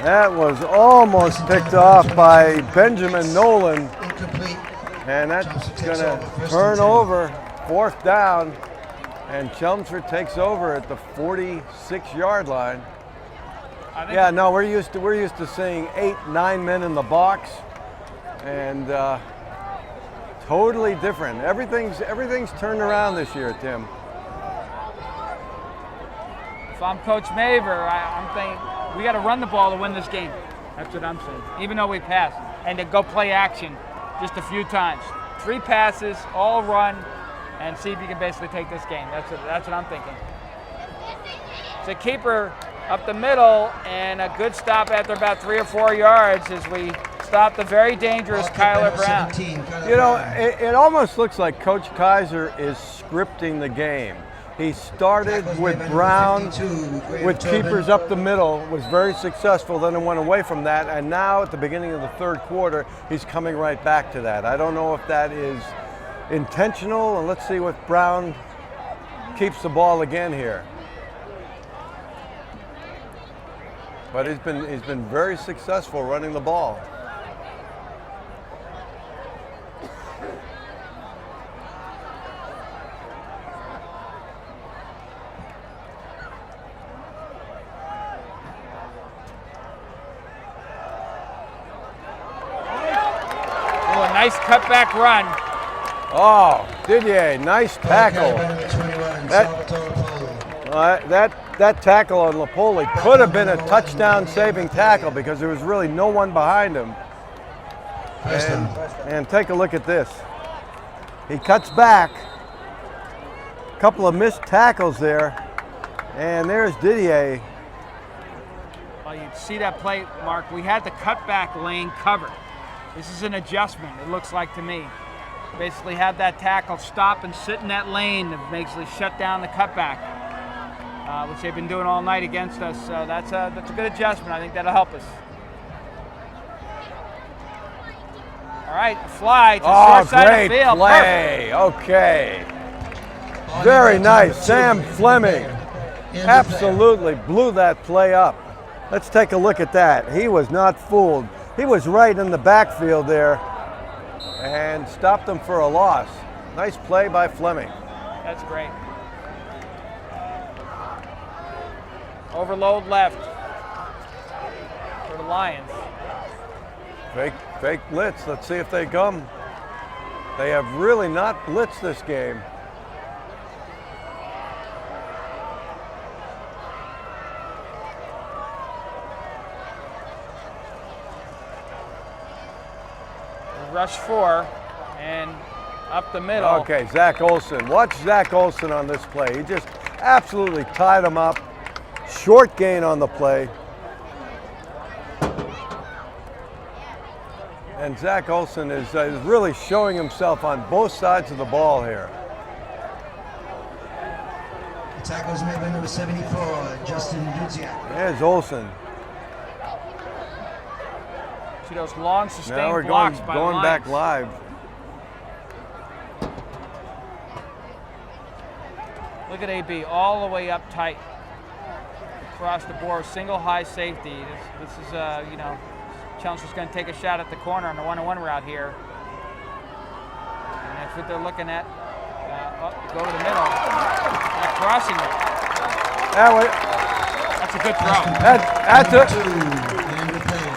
That was almost picked off by Benjamin Nolan. Incomplete. And that's Chelmsford going takes over, to first turn and 10. over, 4th down, and Chelmsford takes over at the 46-yard line. I think Yeah, no, we're used to seeing 8, 9 men in the box, and totally different. Everything's turned around this year, Tim. if I'm Coach Maver, I'm thinking we got to run the ball to win this game. That's what I'm saying. Even though we passed, and to go play action just a few times. 3 passes, all run, and see if you can basically take this game. That's what I'm thinking. It's a keeper up the middle, and a good stop after about 3 or 4 yards as we stop the very dangerous Kyler Brown. You know, it almost looks like Coach Kaiser is scripting the game. He started with Brown, with keepers up the middle, was very successful, then it went away from that, and now at the beginning of the 3rd quarter, he's coming right back to that. I don't know if that is intentional, and let's see if Brown keeps the ball again here. But he's been very successful running the ball. Oh, a nice cutback run. Oh, Didier, nice tackle. That tackle on Lapoli could have been a touchdown-saving tackle because there was really no one behind him. And take a look at this. He cuts back. A couple of missed tackles there. And there's Didier. Well, you see that play, Mark. We had the cutback lane covered. This is an adjustment, it looks like to me. Basically have that tackle stop and sit in that lane to basically shut down the cutback, which they've been doing all night against us. So that's a good adjustment. I think that'll help us. All right, fly to the short side of the field. Play. Okay. Very nice. Sam Fleming absolutely blew that play up. Let's take a look at that. He was not fooled. He was right in the backfield there and stopped him for a loss. Nice play by Fleming. That's great. Overload left for the Lions. Fake blitz. Let's see if they come. They have really not blitzed this game. Rush 4 and up the middle. Okay, Zach Olson. Watch Zach Olson on this play. He just absolutely tied him up. Short gain on the play. And Zach Olson is really showing himself on both sides of the ball here. The tackle is made by number 74, Justin Dudziak. There's Olson. See those long sustained Now we're blocks by the going back Lions. live. Look at AB all the way up tight across the board, single high safety. This is you know, Chelmsford's going to take a shot at the corner on the 1-on-1 route here, and that's what they're looking at. Go to the middle, not crossing it. That's a good throw.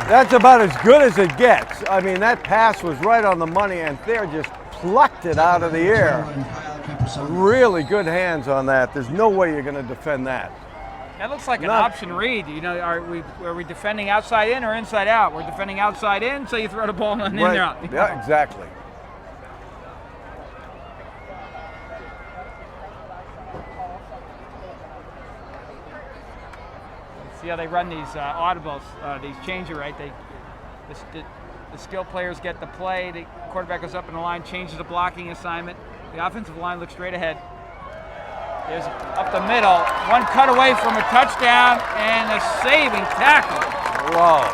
That's about as good as it gets. I mean, that pass was right on the money, and Thayer just plucked it out of the air. Really good hands on that. There's no way you're going to defend that. That looks like an Not- option read. You know, are we defending outside in or inside out? We're defending outside in, so you throw the ball in Right. there out. Yeah, exactly. See how they run these audibles, these changer, right? The skill players get the play. The quarterback goes up in the line, changes the blocking assignment. The offensive line looks straight ahead. There's up the middle, one cut away from a touchdown, and a saving tackle. Wow.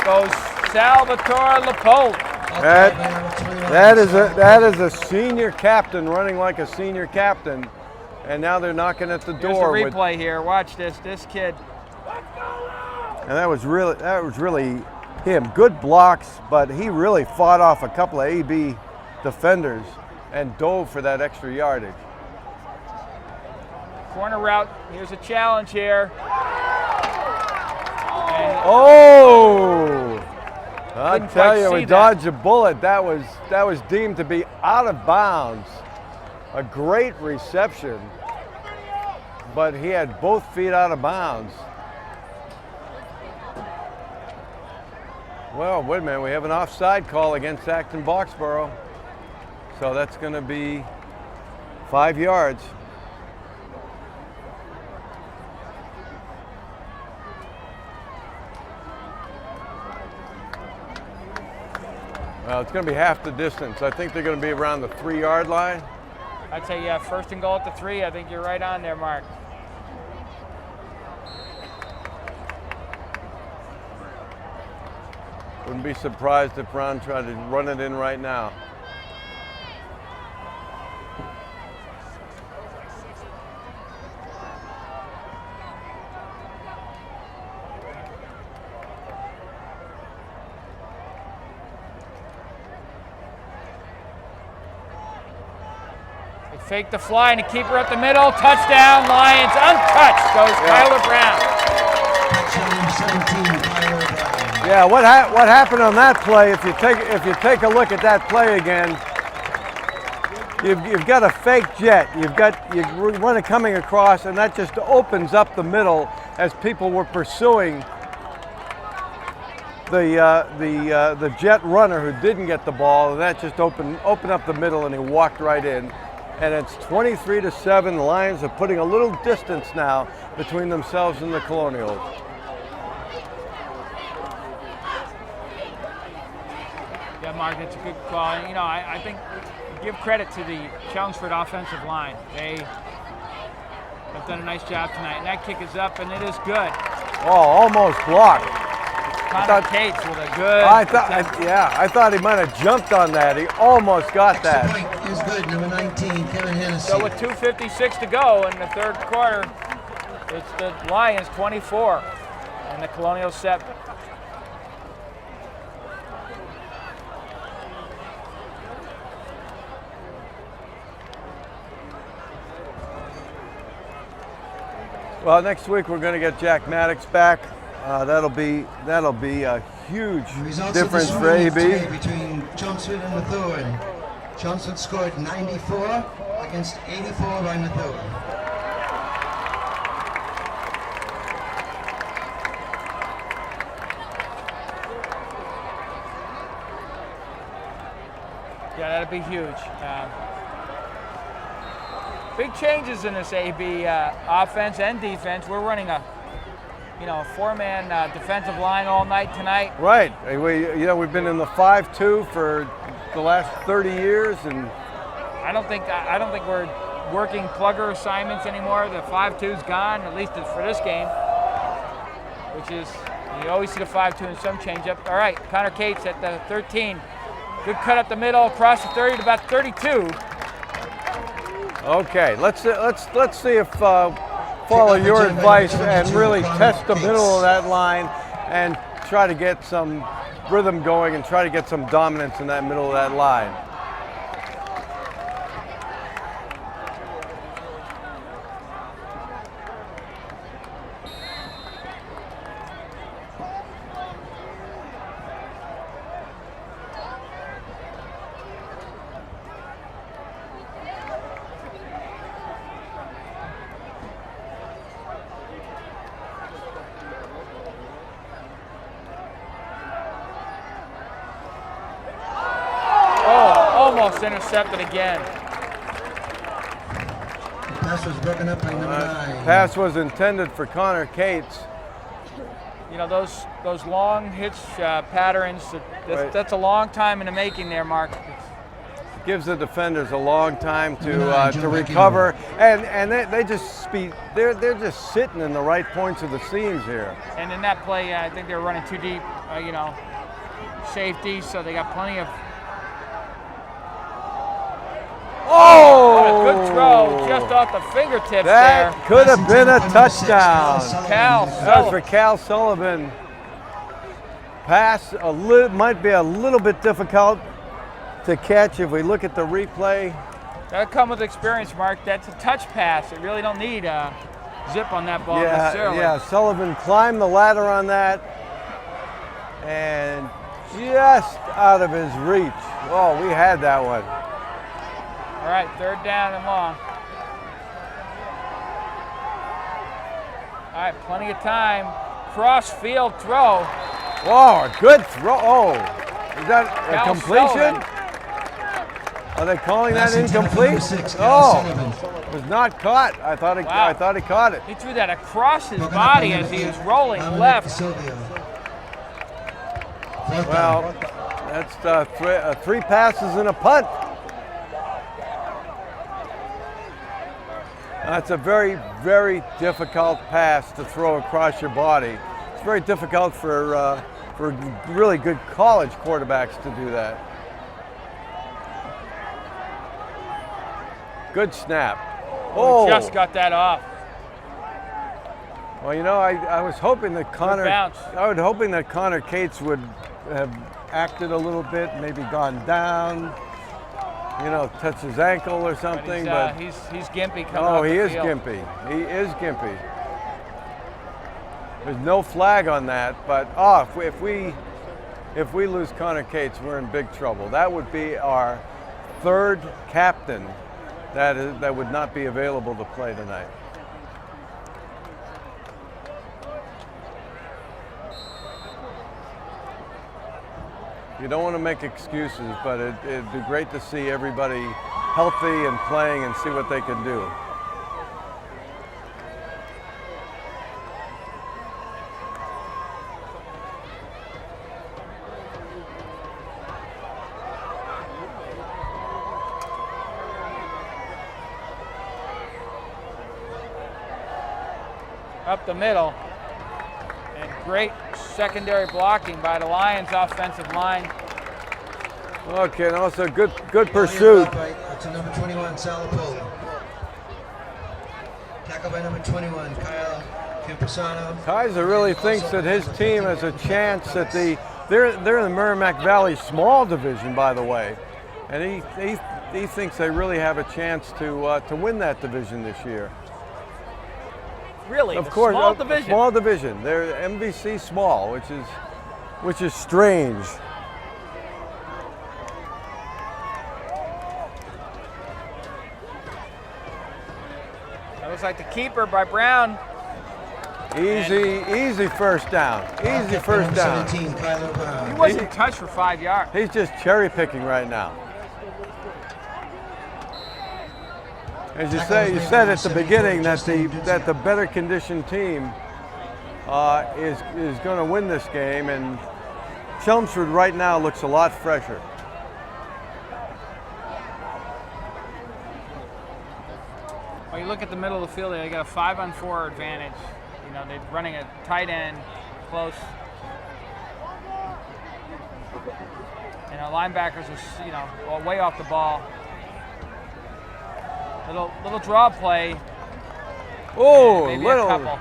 Goes Salvatore Leopold. That is a senior captain running like a senior captain, and now they're knocking at the Here's door. the replay here. Watch this. This kid. And that was really him. Good blocks, but he really fought off a couple of AB defenders and dove for that extra yardage. Corner route. Here's a challenge here. And Oh! I Couldn't tell quite you, see we that. dodged a bullet. That was deemed to be out of bounds. A great reception, but he had both feet out of bounds. Well, wait a minute, we have an offside call against Acton Boxborough. So that's going to be 5 yards. Well, it's going to be half the distance. I think they're going to be around the 3-yard line. I'd say, yeah, first and goal at the 3. I think you're right on there, Mark. Wouldn't be surprised if Brown tried to run it in right now. They fake the fly and a keeper up the middle. Touchdown, Lions. Untouched goes Tyler Brown. Touchdown 17, Tyler Brown. Yeah, what happened on that play? If you take a look at that play again, you've got a fake jet. You want it coming across, and that just opens up the middle as people were pursuing the jet runner who didn't get the ball, and that just opened up the middle, and he walked right in. And it's 23-7. The Lions are putting a little distance now between themselves and the Colonials. Yeah, Mark, it's a good call. And, you know, I think give credit to the Chelmsford offensive line. They have done a nice job tonight. And that kick is up, and it is good. Oh, almost blocked. Connor Cates with a good. I thought he might have jumped on that. He almost got Extra that. point is good, number 19, Kevin Hennessy. So with 2:56 to go in the third quarter, it's the Lions 24 and the Colonials 7. Well, next week we're going to get Jack Maddox back. That'll be a huge Results difference of for this morning AB. today between Chelmsford and Methuen. Chelmsford scored 94 against 84 by Methuen. Yeah, that'd be huge. Big changes in this AB offense and defense. We're running a four-man defensive line all night tonight. Right. We've been in the 5-2 for the last 30 years, and I don't think we're working plugger assignments anymore. The 5-2's gone, at least for this game, which is, you always see the 5-2 and some change up. All right, Connor Cates at the 13. Good cut up the middle, across the 30 to about 32. okay. Let's see if follow your advice and really test the middle of that line and try to get some rhythm going and try to get some dominance in that middle of that line. almost intercepted again. Pass was broken up by number 9. Pass was intended for Connor Cates. You know, those long hitch patterns, Right. that's a long time in the making there, Mark. Gives the defenders a long time to recover, and they're just sitting in the right points of the seams here. And in that play, I think they were running too deep, you know, safety, so they got plenty of. Oh! What a good throw, just off the fingertips That there. could have been a touchdown. Cal That was for Cal Sullivan. Pass might be a little bit difficult to catch if we look at the replay. That'll come with experience, Mark. That's a touch pass. You really don't need a zip on that ball necessarily. Yeah, Sullivan climbed the ladder on that and just out of his reach. Oh, we had that one. All right, 3rd down and long. All right, plenty of time. Cross field throw. Whoa, a good throw. Oh, is that a Cal completion? Sullivan. Are they calling that Pass intended for incomplete? number 6, Cal Oh, Sullivan. was not caught. I thought he caught it. He threw that across his Broken up body by as he number was 8, rolling Dominic left. Silvio. 4th Well, down. that's 3 passes and a punt. That's a very, very difficult pass to throw across your body. It's very difficult for really good college quarterbacks to do that. Good snap. Oh, Just got that off. well, you know, I was hoping that bounce. Connor Cates would have acted a little bit, maybe gone down, you know, touch his ankle or something. But He's gimpy coming oh, off he the is field. gimpy. He is gimpy. There's no flag on that, but if we lose Connor Cates, we're in big trouble. That would be our 3rd captain that would not be available to play tonight. You don't want to make excuses, but it'd be great to see everybody healthy and playing and see what they can do. Up the middle. And great secondary blocking by the Lions offensive line. Okay, and also good pursuit. To number 21, Salapoli. Tackled by number 21, Kyle Camposano. Kaiser really thinks that his team has a chance at they're in the Merrimack Valley small division, by the way, and he thinks they really have a chance to win that division this year. Really, Of the course, small division. Small division. They're MVC small, which is strange. That looks like the keeper by Brown. Easy first down. Easy first down. 17, Kyler Brown. He wasn't touched for 5 yards. He's just cherry picking right now. As you said at the beginning that the better conditioned team is going to win this game, and Chelmsford right now looks a lot fresher. Well, you look at the middle of the field, they got a 5-on-4 advantage. You know, they're running a tight end close. And our linebackers are, you know, way off the ball. Little draw play. Oh, Maybe little a couple.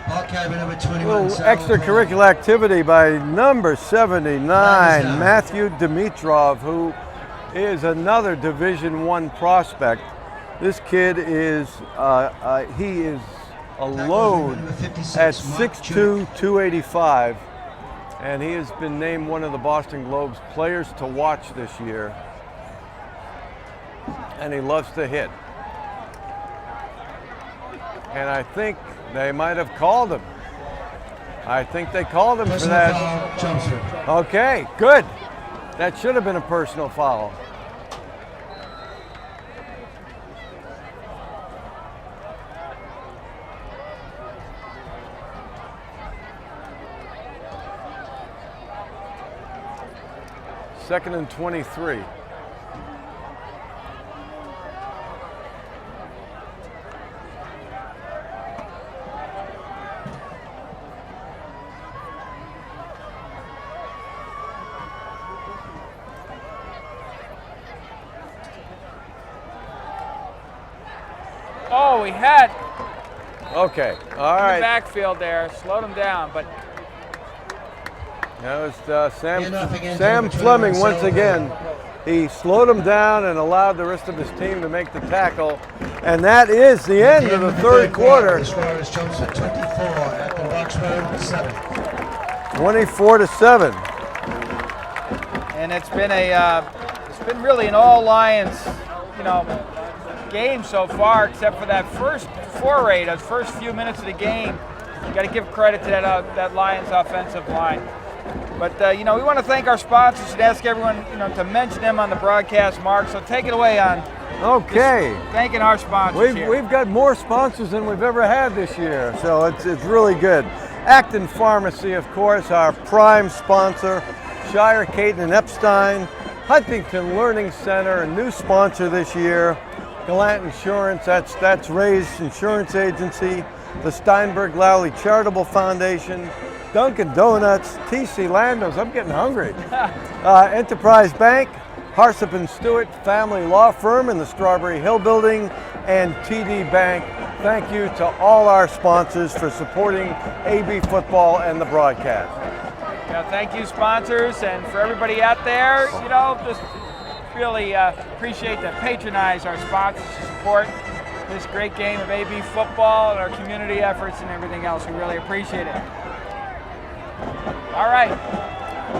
Ball carrier number 21, little extracurricular activity by number 79, Matthew Dimitrov, who is another Division I prospect. This kid is he is a load at 6'2", 285, and he has been named one of the Boston Globe's players to watch this year. And he loves to hit. And I think they might have called him. I think they called him for that. Chelmsford. Okay, good. That should have been a personal foul. 2nd and 23. Oh, we had Okay, all in right. the backfield there, slowed him down, but That was Enough again, Sam number 21, Fleming once Sullivan. again. He slowed him down and allowed the rest of his team to make the tackle. And that is the end of the third quarter. The score is Chelmsford 24, Acton Roxbury 7. 24-7. and it's been really an all Lions, game so far, except for that first foray, those first few minutes of the game. You got to give credit to that Lions offensive line. But we want to thank our sponsors and ask everyone to mention them on the broadcast, Mark. So take it away on Okay. thanking our sponsors here. We've got more sponsors than we've ever had this year, so it's really good. Acton Pharmacy, of course, our prime sponsor. Shire, Caton, and Epstein. Huntington Learning Center, a new sponsor this year. Gallant Insurance, that's Ray's Insurance Agency. The Steinberg Lowley Charitable Foundation. Dunkin' Donuts, TC Landos, I'm getting hungry. Enterprise Bank, Harsip and Stewart Family Law Firm in the Strawberry Hill Building, and TD Bank. Thank you to all our sponsors for supporting AB football and the broadcast. Thank you, sponsors, and for everybody out there, just really appreciate that patronize our sponsors to support this great game of AB football and our community efforts and everything else. We really appreciate it. All right,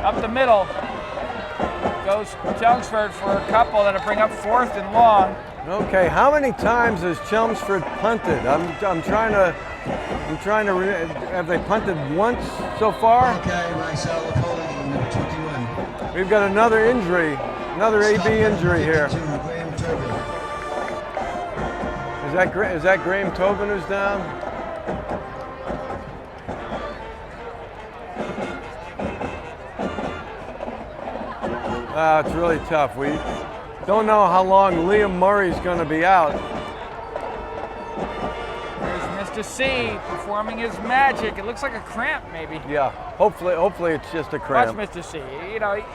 up the middle goes Chelmsford for a couple that'll bring up 4th and long. Okay, how many times has Chelmsford punted? I'm trying to. Have they punted once so far? Okay, Marcel Napoleon, number 21. We've got another injury, another AB injury here. 52, Graham Tobin. Is that Graham Tobin who's down? It's really tough. We don't know how long Liam Murray's going to be out. There's Mr. C performing his magic. It looks like a cramp, maybe. Yeah, hopefully it's just a cramp. Watch Mr. C.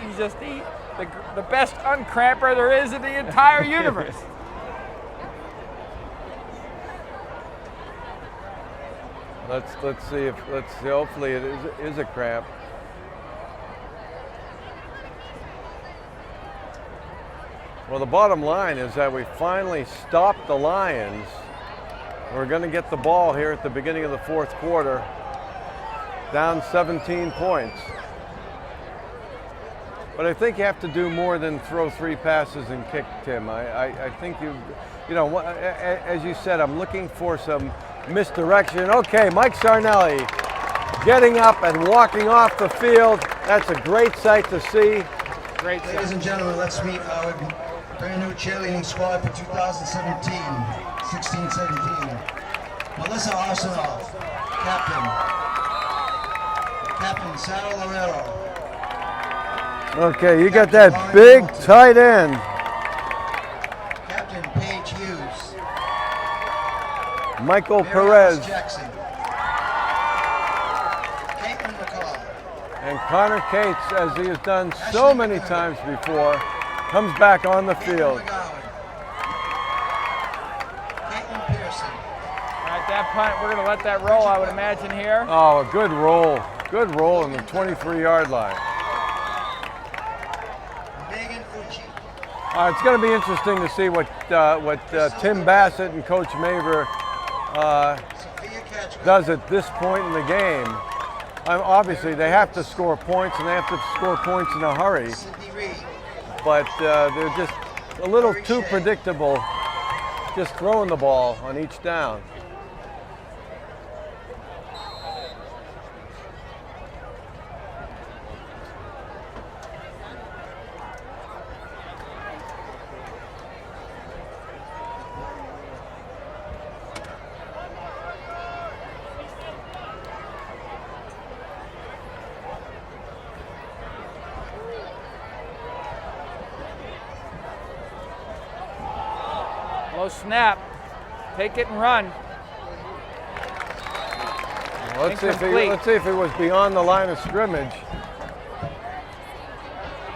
He's just the best uncramper there is in the entire universe. Let's see. Hopefully it is a cramp. Well, the bottom line is that we finally stopped the Lions. We're going to get the ball here at the beginning of the 4th quarter, down 17 points. But I think you have to do more than throw 3 passes and kick, Tim. I think as you said, I'm looking for some misdirection. Okay, Mike Sarnelli getting up and walking off the field. That's a great sight to see. Great sight. Ladies and gentlemen, let's meet our brand new cheerleading squad for 2017, 16-17. Melissa Arsenal, Captain Sal Lorero. Okay, you got that big tight end. Captain Paige Hughes. Michael Mary Perez. Alice Jackson. Caitlin McCall. And Connor Cates, as he has done so many times before, comes back on the field. McGowan. Caitlin Pearson. All right, that punt, we're going to let that roll, I would imagine, here. Oh, a good roll. Good roll in the 23-yard line. Megan Ucci. It's going to be interesting to see what Tim Bassett and Coach Maver Sophia Catchwell. does at this point in the game. Obviously, they have to score points, and they have to score points in a hurry. Sydney Reed. But they're just a little too predictable, just throwing the ball on each down. Low snap. Take it and run. Let's see if it was beyond the line of scrimmage.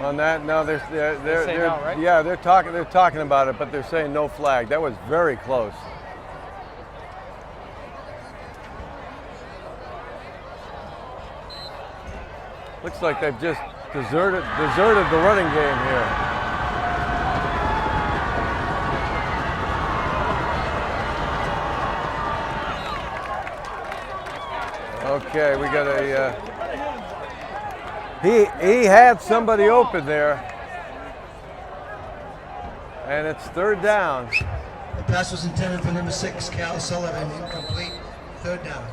On that, no, they're no, right? yeah, they're talking about it, but they're saying no flag. That was very close. Looks like they've just deserted the running game here. Okay, we got a. He had somebody open there, and it's third down. The pass was intended for number 6, Cal Sullivan, incomplete, third down.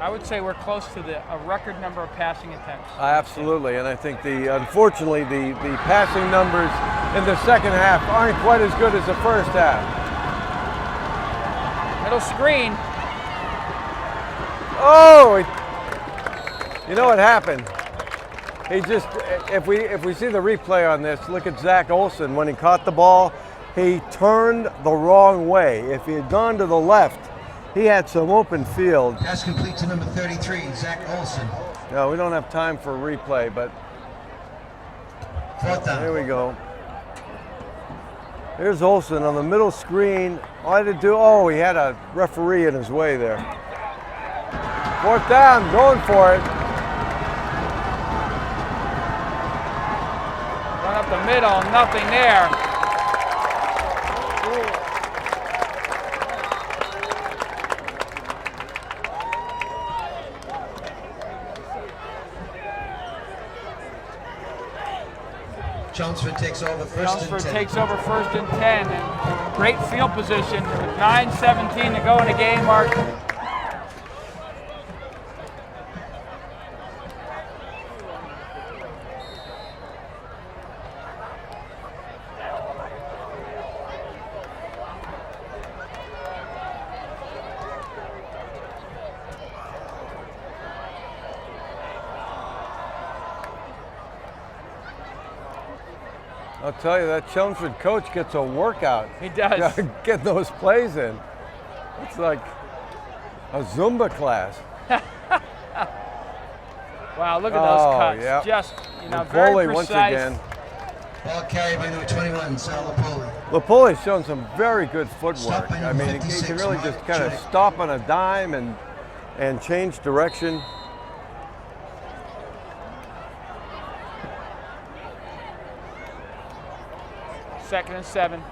I would say we're close to a record number of passing attempts. Absolutely, and I think unfortunately the passing numbers in the second half aren't quite as good as the first half. Middle screen. Oh, you know what happened? He just, if we see the replay on this, look at Zach Olson. When he caught the ball, he turned the wrong way. If he had gone to the left, he had some open field. Pass complete to number 33, Zach Olson. No, we don't have time for a replay, but Fourth down. here we go. Here's Olson on the middle screen. All he had to do, oh, he had a referee in his way there. Fourth down, going for it. Run up the middle, nothing there. Chelmsford takes over first and 10. Takes over first and 10, and great field position with 9:17 to go in the game, Mark. I'll tell you, that Chelmsford coach gets a workout. He does. Get those plays in. It's like a Zumba class. Wow, look at those cuts. Yep. Just, Napoli very once precise. again. Ball carried by number 21, Sal Napoli. Napoli's shown some very good footwork. Stop by I mean, he 56, can really Mark just kind of Judge. stop on a dime and change direction. Second and 7.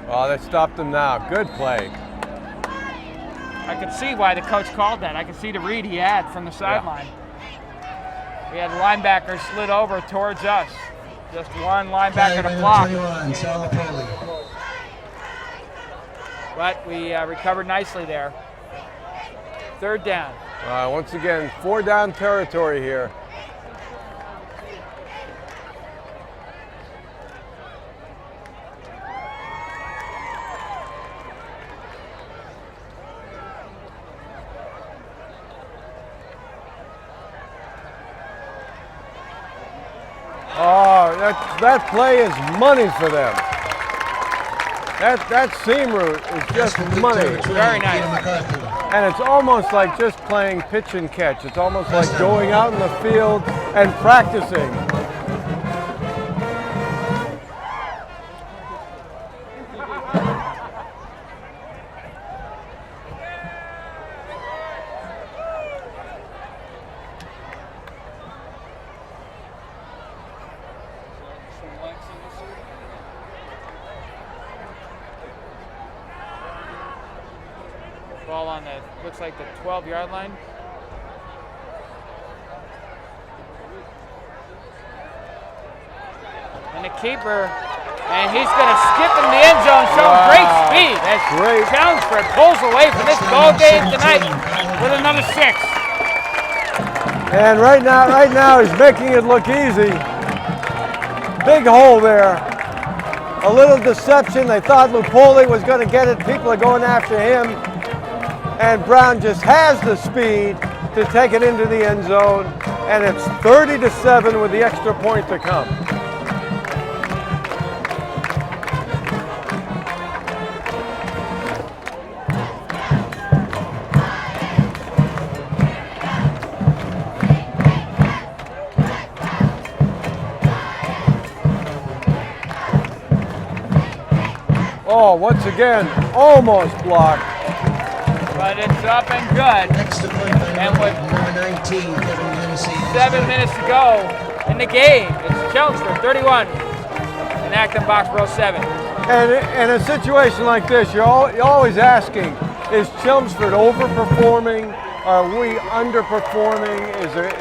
Oh, they stopped him now. Good play. I could see why the coach called that. I could see the read he had from the sideline. We had linebackers slid over towards us. Just one linebacker to block. 21, Sal Napoli. But we recovered nicely there. Third down. Once again, 4 down territory here. Oh, that play is money for them. That seam route is just money. Very nice. And it's almost like just playing pitch and catch. It's almost like going out in the field and practicing. Ball on the, looks like the 12-yard line. And the keeper, and he's going to skip in the end zone, showing great speed. That's great. Chelmsford pulls away from this ball game tonight with another 6. And right now he's making it look easy. Big hole there. A little deception. They thought Lupoli was going to get it. People are going after him. And Brown just has the speed to take it into the end zone. And it's 30-7 with the extra point to come. Oh, once again, almost blocked. But it's up and good. Next to point by And with number 19, Kevin Hennessy. 7 minutes to go in the game, it's Chelmsford 31 and Acton Boxborough 7. And in a situation like this, you're always asking, is Chelmsford overperforming? Are we underperforming?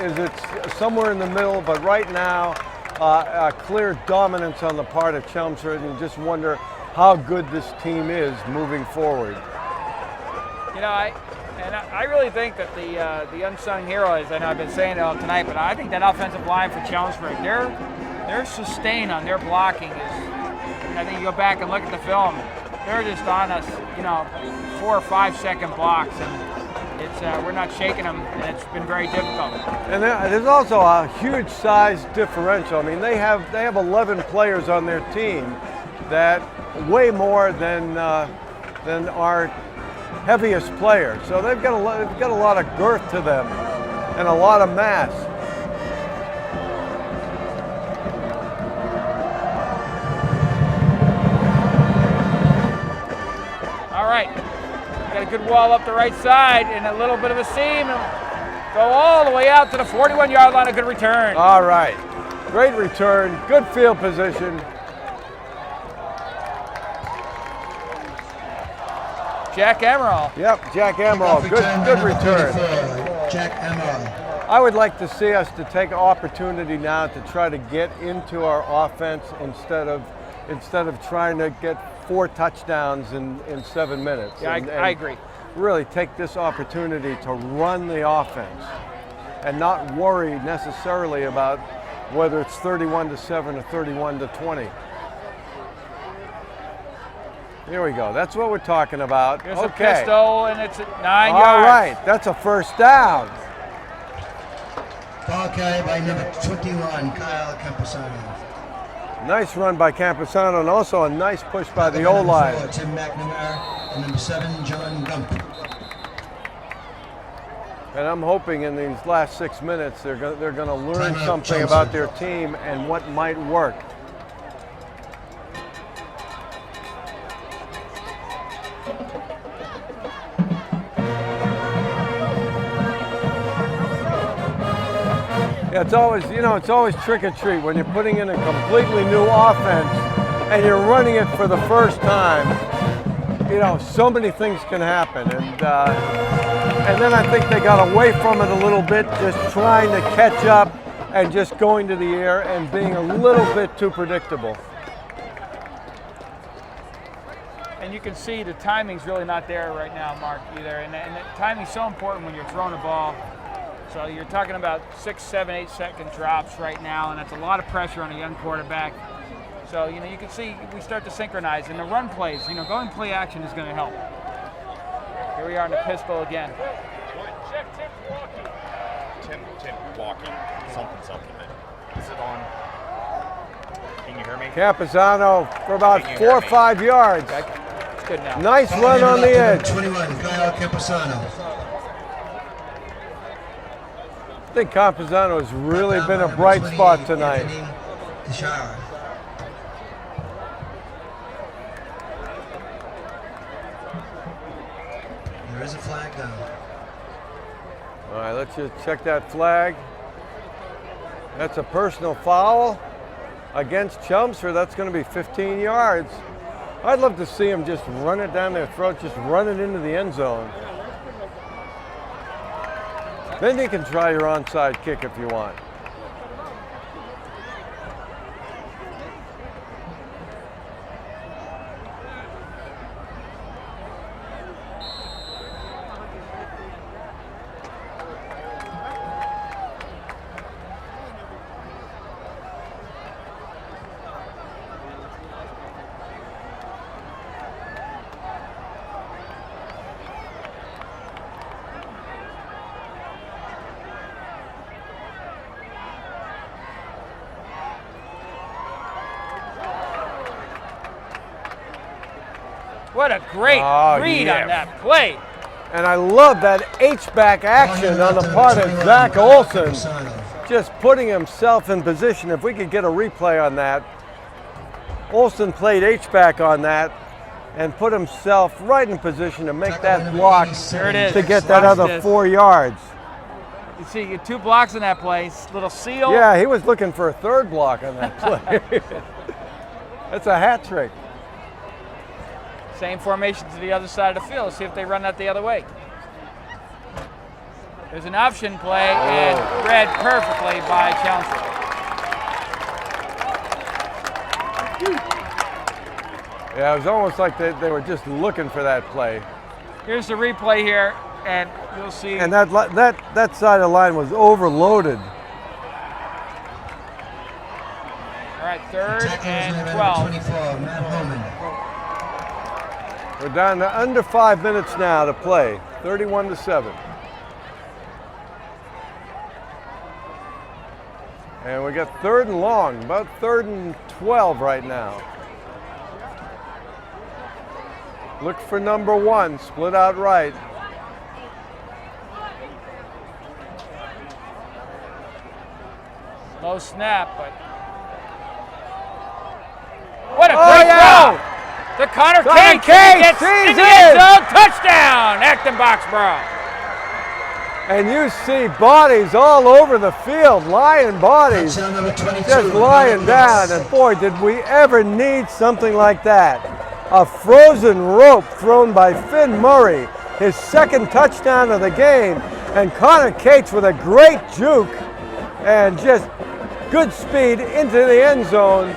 Is it somewhere in the middle? But right now, a clear dominance on the part of Chelmsford, and you just wonder how good this team is moving forward. You know, I really think that the unsung heroes, and I've been saying it all tonight, but I think that offensive line for Chelmsford, their sustain on their blocking is, I think you go back and look at the film, they're just on us, 4 or 5 second blocks, and it's we're not shaking them, and it's been very difficult. And there's also a huge size differential. I mean, they have 11 players on their team, that way more than our heaviest player. So they've got a lot of girth to them and a lot of mass. All right, got a good wall up the right side and a little bit of a seam. Go all the way out to the 41-yard line, a good return. All right, great return, good field position. Jack Emerald. Yep, Jack Emerald, good return. Jack Emerald. I would like to see us to take opportunity now to try to get into our offense instead of trying to get 4 touchdowns in 7 minutes. Yeah, I agree. Really take this opportunity to run the offense and not worry necessarily about whether it's 31-7 or 31-20. Here we go. That's what we're talking about. Here's a pistol, and it's 9 yards. All right, that's a first down. Ball carried by number 21, Kyle Camposano. Nice run by Camposano, and also a nice push by the O-line. Tim McNamara, and number 7, John Gump. And I'm hoping in these last 6 minutes they're going to learn Timeout, something Chelmsford. about their team and what might work. Yeah, it's always trick or treat when you're putting in a completely new offense and you're running it for the first time. So many things can happen, and then I think they got away from it a little bit, just trying to catch up and just going to the air and being a little bit too predictable. And you can see the timing's really not there right now, Mark, either. And the timing's so important when you're throwing a ball. So you're talking about 6, 7, 8 second drops right now, and that's a lot of pressure on a young quarterback. So, you can see we start to synchronize. And the run plays, going play action is going to help. Here we are in the pistol again. Tim walking. Something. Is it on? Can you hear me? Camposano for about 4 or 5 yards. It's good now. Nice run on the edge. 21, Kyle Camposano. I think Camposano has really been a bright spot tonight. There is a flag down. All right, let's just check that flag. That's a personal foul against Chelmsford. That's going to be 15 yards. I'd love to see him just run it down their throat, just run it into the end zone. Then you can try your onside kick if you want. What a great read on that play. And I love that H-back action on the part of Zach Olson, just putting himself in position. If we could get a replay on that. Olson played H-back on that and put himself right in position to make that block to get that other 4 yards. You see, you get 2 blocks in that play, little seal. Yeah, he was looking for a 3rd block on that play. That's a hat trick. Same formation to the other side of the field. See if they run that the other way. There's an option play and read perfectly by Chelmsford. Yeah, it was almost like they were just looking for that play. Here's the replay here, and you'll see. And that side of the line was overloaded. All right, 3rd and 12. 24, Matt Holman. We're down to under 5 minutes now to play, 31-7. And we got 3rd and long, about 3rd and 12 right now. Look for number 1, split out right. Low snap, but what a great throw! To Connor Cates gets in the end zone, touchdown, Acton Boxborough. And you see bodies all over the field, lying bodies, just lying down. And boy, did we ever need something like that. A frozen rope thrown by Finn Murray, his 2nd touchdown of the game. And Connor Cates with a great juke and just good speed into the end zone.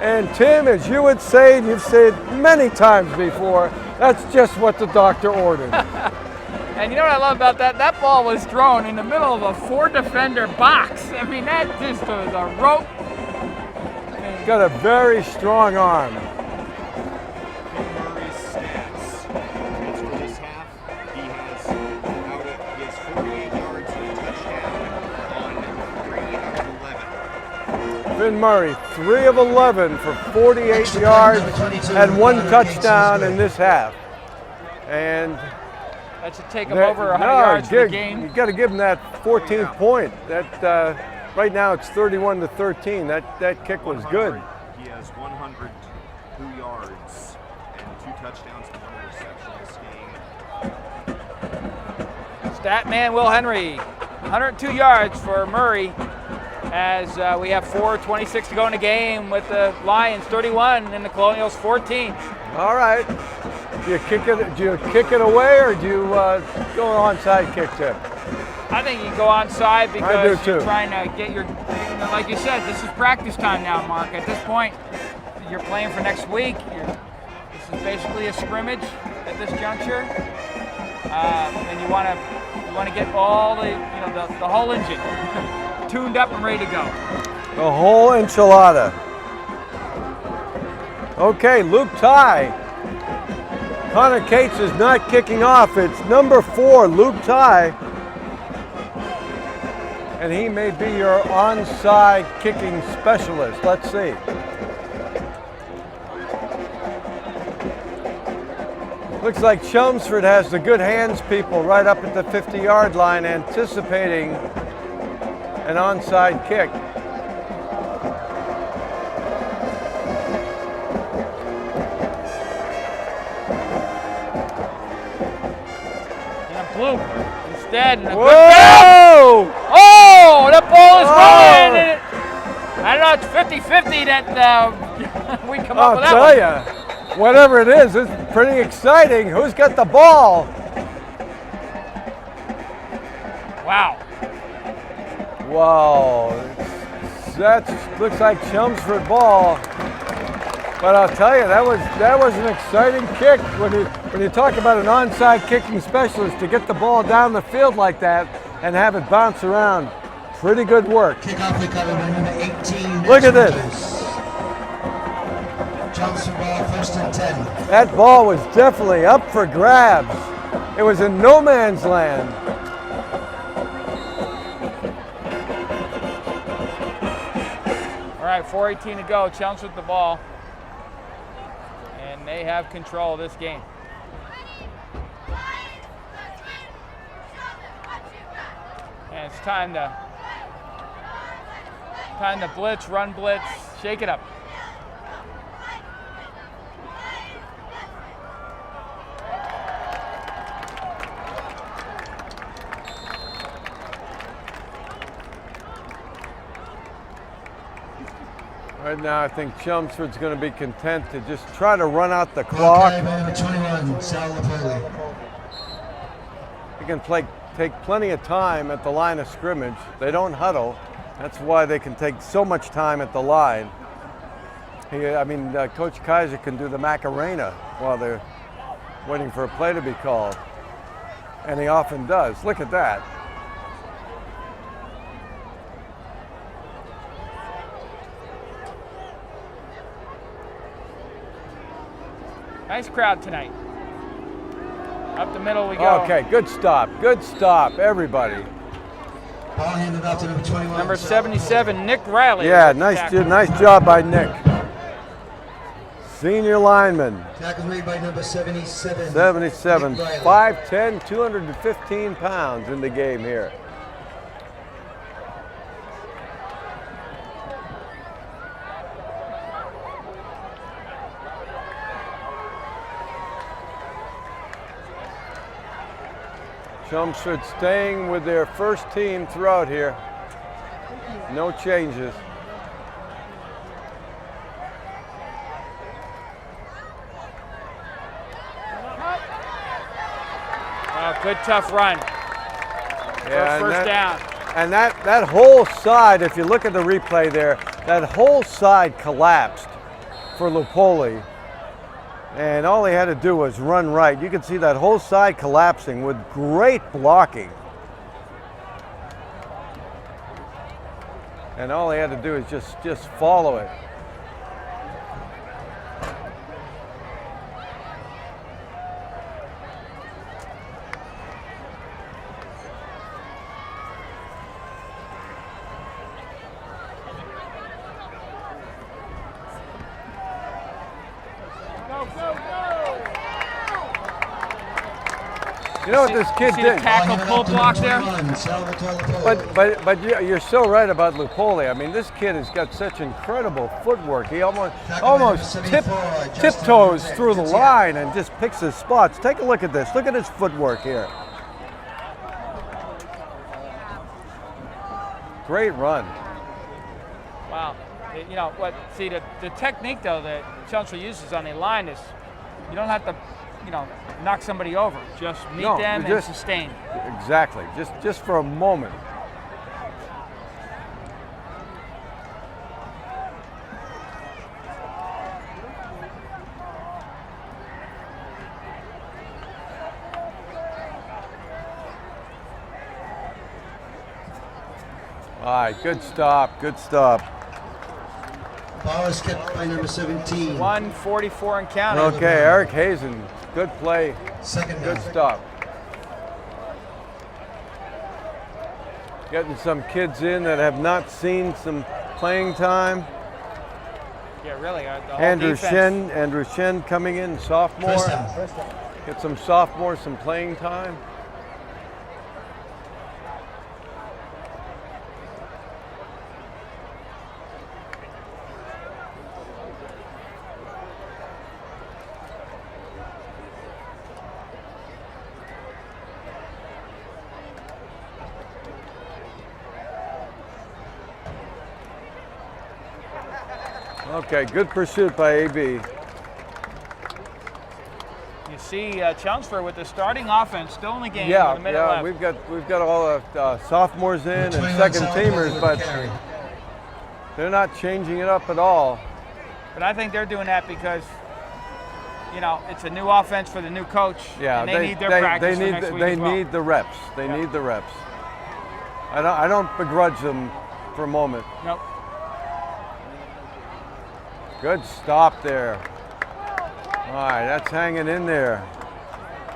And Tim, as you would say, and you've said many times before, that's just what the doctor ordered. And you know what I love about that? That ball was thrown in the middle of a 4-defender box. I mean, that just was a rope. Got a very strong arm. Murray's stats. It's for this half. He has 48 yards and a touchdown on 3 out of 11. Finn Murray, 3 of 11 for 48 yards and 1 touchdown in this half. And that should take him over 100 yards for the game. You got to give him that 14th point. That right now it's 31-13. That kick was good. He has 102 yards and 2 touchdowns to 1 reception this game. Stat man Will Henry, 102 yards for Murray. As we have 4:26 to go in the game with the Lions 31 and the Colonials 14. All right. Do you kick it away, or do you go onside kick tip? I think you go onside because you're trying to get your, like you said, this is practice time now, Mark. At this point, you're playing for next week. This is basically a scrimmage at this juncture, and you want to get all the whole engine tuned up and ready to go. The whole enchilada. Okay, Luke Ty. Connor Cates is not kicking off. It's number 4, Luke Ty. And he may be your onside kicking specialist. Let's see. Looks like Chelmsford has the good hands people right up at the 50-yard line, anticipating an onside kick. Blue instead. Whoa! Oh, that ball is rolling. I don't know, it's 50-50 that we come up with that one. I'll tell you, whatever it is, it's pretty exciting. Who's got the ball? Wow. Wow. That looks like Chelmsford ball. But I'll tell you, that was an exciting kick. When you talk about an onside kicking specialist, to get the ball down the field like that and have it bounce around, pretty good work. Kickoff recovery by number 18. Look at this. Chelmsford ball, 1st and 10. That ball was definitely up for grabs. It was in no man's land. All right, 4:18 to go. Chelmsford with the ball. And and they have control of this game. And it's time to blitz, run blitz, shake it up. Right now, I think Chelmsford's going to be content to just try to run out the clock. Okay, number 21, Sal Napoli. He can take plenty of time at the line of scrimmage. They don't huddle. That's why they can take so much time at the line. Coach Kaiser can do the Macarena while they're waiting for a play to be called. And he often does. Look at that. Nice crowd tonight. Up the middle we go. Okay, good stop, everybody. Ball handed off to number 21. Number 77, Nick Riley. Yeah, nice job by Nick. Senior lineman. Tackle made by number 77. 77, Nick Riley. 5'10", 215 pounds in the game here. Chelmsford staying with their first team throughout here. No changes. Good tough run. Yeah, First down. And that whole side, if you look at the replay there, that whole side collapsed for Lupoli. And all he had to do was run right. You can see that whole side collapsing with great blocking. And all he had to do is just follow it. You know what this kid See the did? tackle pull block there? But you're so right about Lupoli. I mean, this kid has got such incredible footwork. He almost tiptoes through the line and just picks his spots. Take a look at this. Look at his footwork here. Great run. Wow. You know what? See, the technique though that Chelmsford uses on the line is you don't have to, knock somebody over. Just meet them and sustain. Exactly. Just for a moment. All right, good stop, good stop. Ball is kept by number 17. 1:44 and counting. Okay, Eric Hazen, good play, Second good down. stop. Getting some kids in that have not seen some playing time. Yeah, really. The whole defense. Andrew Shen coming in, sophomore. First down. Get some sophomores some playing time. Okay, good pursuit by AB. You see Chelmsford with the starting offense still in the game. with a minute left. We've got all the sophomores in and second teamers, but they're not changing it up at all. But I think they're doing that because, it's a new offense for the new coach. Yeah, and they need their practice for next week as well. need the reps. They need the reps. I don't begrudge them for a moment. Nope. Good stop there. All right, that's hanging in there.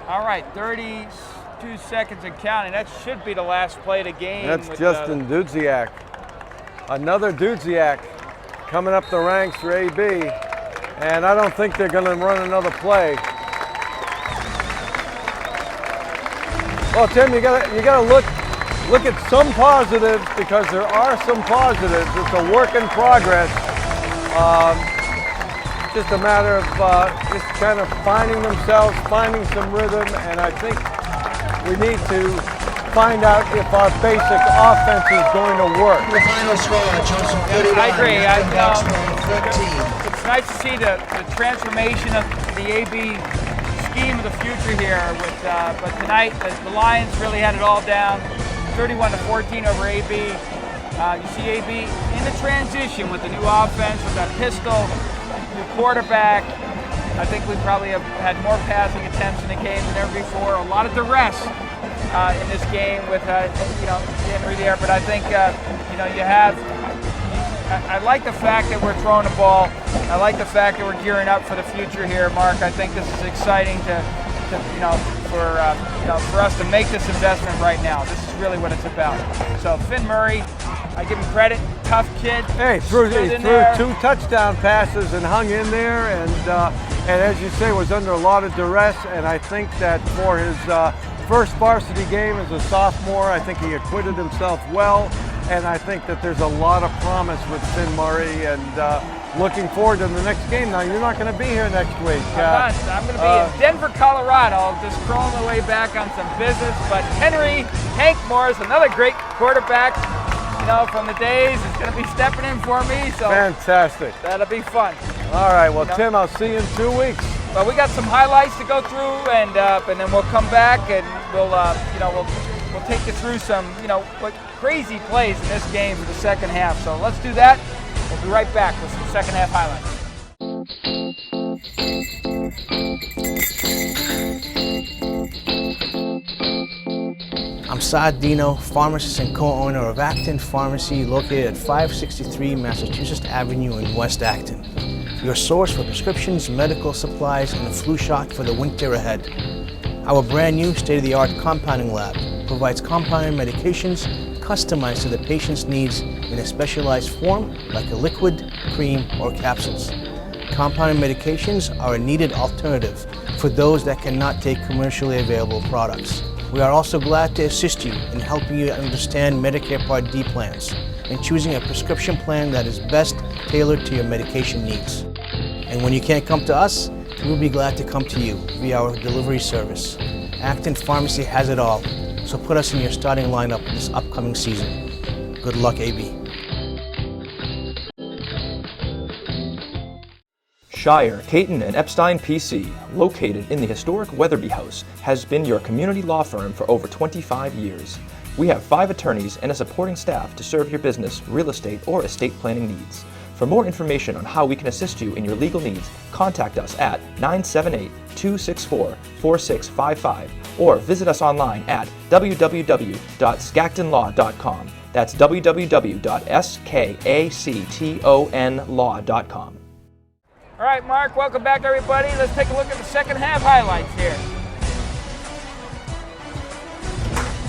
All right, 32 seconds and counting. That should be the last play of the game. That's Justin Dudziak. Another Dudziak coming up the ranks for AB. And I don't think they're going to run another play. Well, Tim, you gotta look at some positives, because there are some positives. It's a work in progress. Just a matter of just kind of finding themselves, finding some rhythm, and I think we need to find out if our basic offense is going to work. The final score, Chelmsford 31. I agree. Blacksburg 14. It's nice to see the transformation of the AB scheme of the future here. But tonight the Lions really had it all down, 31-14 over AB. You see AB in the transition with the new offense, with that pistol, new quarterback. I think we probably have had more passing attempts in the game than ever before. A lot of duress in this game with Henry there, but I think you have. I like the fact that we're throwing the ball. I like the fact that we're gearing up for the future here, Mark. I think this is exciting for us to make this investment right now. This is really what it's about. So Finn Murray, I give him credit. Tough kid. Hey, he threw 2 touchdown passes and hung in there, and as you say, was under a lot of duress. And I think that for his first varsity game as a sophomore, I think he acquitted himself well. And I think that there's a lot of promise with Finn Murray, and looking forward to the next game. Now, you're not going to be here next week. I'm not. I'm going to be in Denver, Colorado, just crawling my way back on some business. But Hank Morris, another great quarterback, from the days, is going to be stepping in for me. So fantastic. That'll be fun. All right. Well, Tim, I'll see you in 2 weeks. Well, we got some highlights to go through, and then we'll come back and we'll take you through some crazy plays in this game for the second half. So let's do that. We'll be right back with some second half highlights. I'm Saad Dino, pharmacist and co-owner of Acton Pharmacy, located at 563 Massachusetts Avenue in West Acton. Your source for prescriptions, medical supplies, and a flu shot for the winter ahead. Our brand new state-of-the-art compounding lab provides compounded medications customized to the patient's needs in a specialized form, like a liquid, cream, or capsules. Compounded medications are a needed alternative for those that cannot take commercially available products. We are also glad to assist you in helping you understand Medicare Part D plans and choosing a prescription plan that is best tailored to your medication needs. And when you can't come to us, we'll be glad to come to you via our delivery service. Acton Pharmacy has it all, so put us in your starting lineup this upcoming season. Good luck, AB. Shire, Caton, and Epstein PC, located in the historic Weatherby House, has been your community law firm for over 25 years. We have 5 attorneys and a supporting staff to serve your business, real estate, or estate planning needs. For more information on how we can assist you in your legal needs, contact us at 978-264-4655 or visit us online at www.skactonlaw.com. That's www.skactonlaw.com. All right, Mark, welcome back, everybody. Let's take a look at the second half highlights here.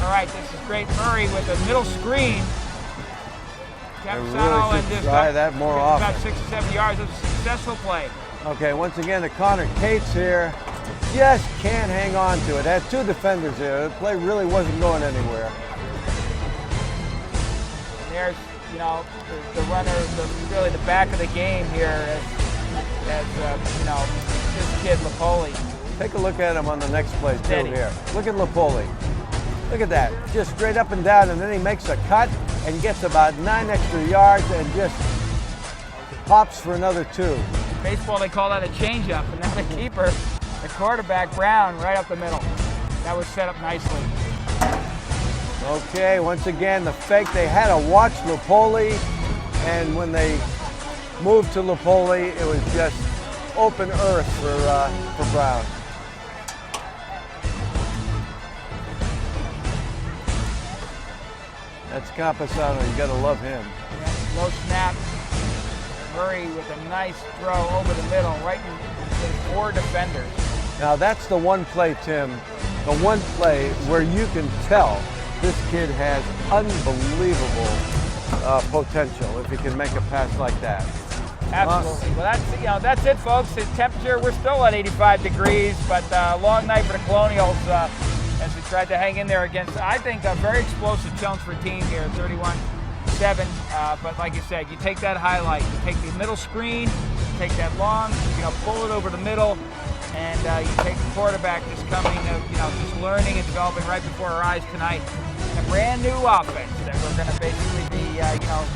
All right, this is great. Murray with a middle screen. Capsano and just try that more often. About 6 or 7 yards. It was a successful play. Okay, once again, the Connor Cates here just can't hang on to it. Had 2 defenders there. The play really wasn't going anywhere. And there's, the runner, really the back of the game here as this kid, Lapoli. Take a look at him on the next play, too, here. Look at Lapoli. Look at that. Just straight up and down, and then he makes a cut and gets about 9 extra yards and just pops for another 2. In baseball, they call that a changeup, and now the keeper, the quarterback, Brown, right up the middle. That was set up nicely. Okay, once again, the fake. They had to watch Lapoli, and when they moved to Lapoli, it was just open earth for Brown. That's Campasano. You got to love him. Yeah, low snap. Murray with a nice throw over the middle, right in 4 defenders. Now that's the one play, Tim, the one play where you can tell this kid has unbelievable potential if he can make a pass like that. Absolutely. Well, that's it, folks. The temperature, we're still at 85 degrees, but a long night for the Colonials as we tried to hang in there against, I think, a very explosive Chelmsford team here, 31-7. But like you said, you take that highlight, you take the middle screen, you take that long, pull it over the middle, and you take the quarterback just coming, just learning and developing right before our eyes tonight. A brand new offense that we're going to basically be,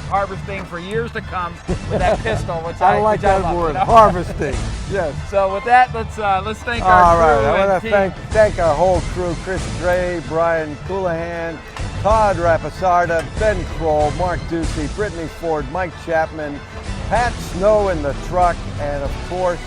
harvesting for years to come with that pistol, which I like that love, word, harvesting. Yes. So with that, let's thank our All right, crew I and want to team. thank our whole crew: Chris Dre, Brian Coulahan, Todd Rapasarda, Ben Kroll, Mark Ducey, Brittany Ford, Mike Chapman, Pat Snow in the truck, and of course,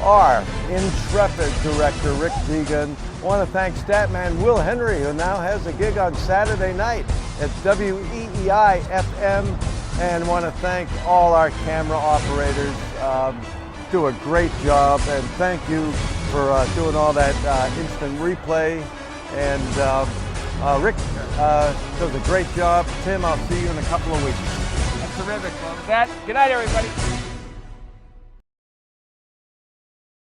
our intrepid director, Rick Deegan. I want to thank Statman Will Henry, who now has a gig on Saturday night at WEEI FM. And want to thank all our camera operators. Do a great job. And thank you for doing all that instant replay. And Rick does a great job. Tim, I'll see you in a couple of weeks. That's terrific. Well, with that, good night, everybody.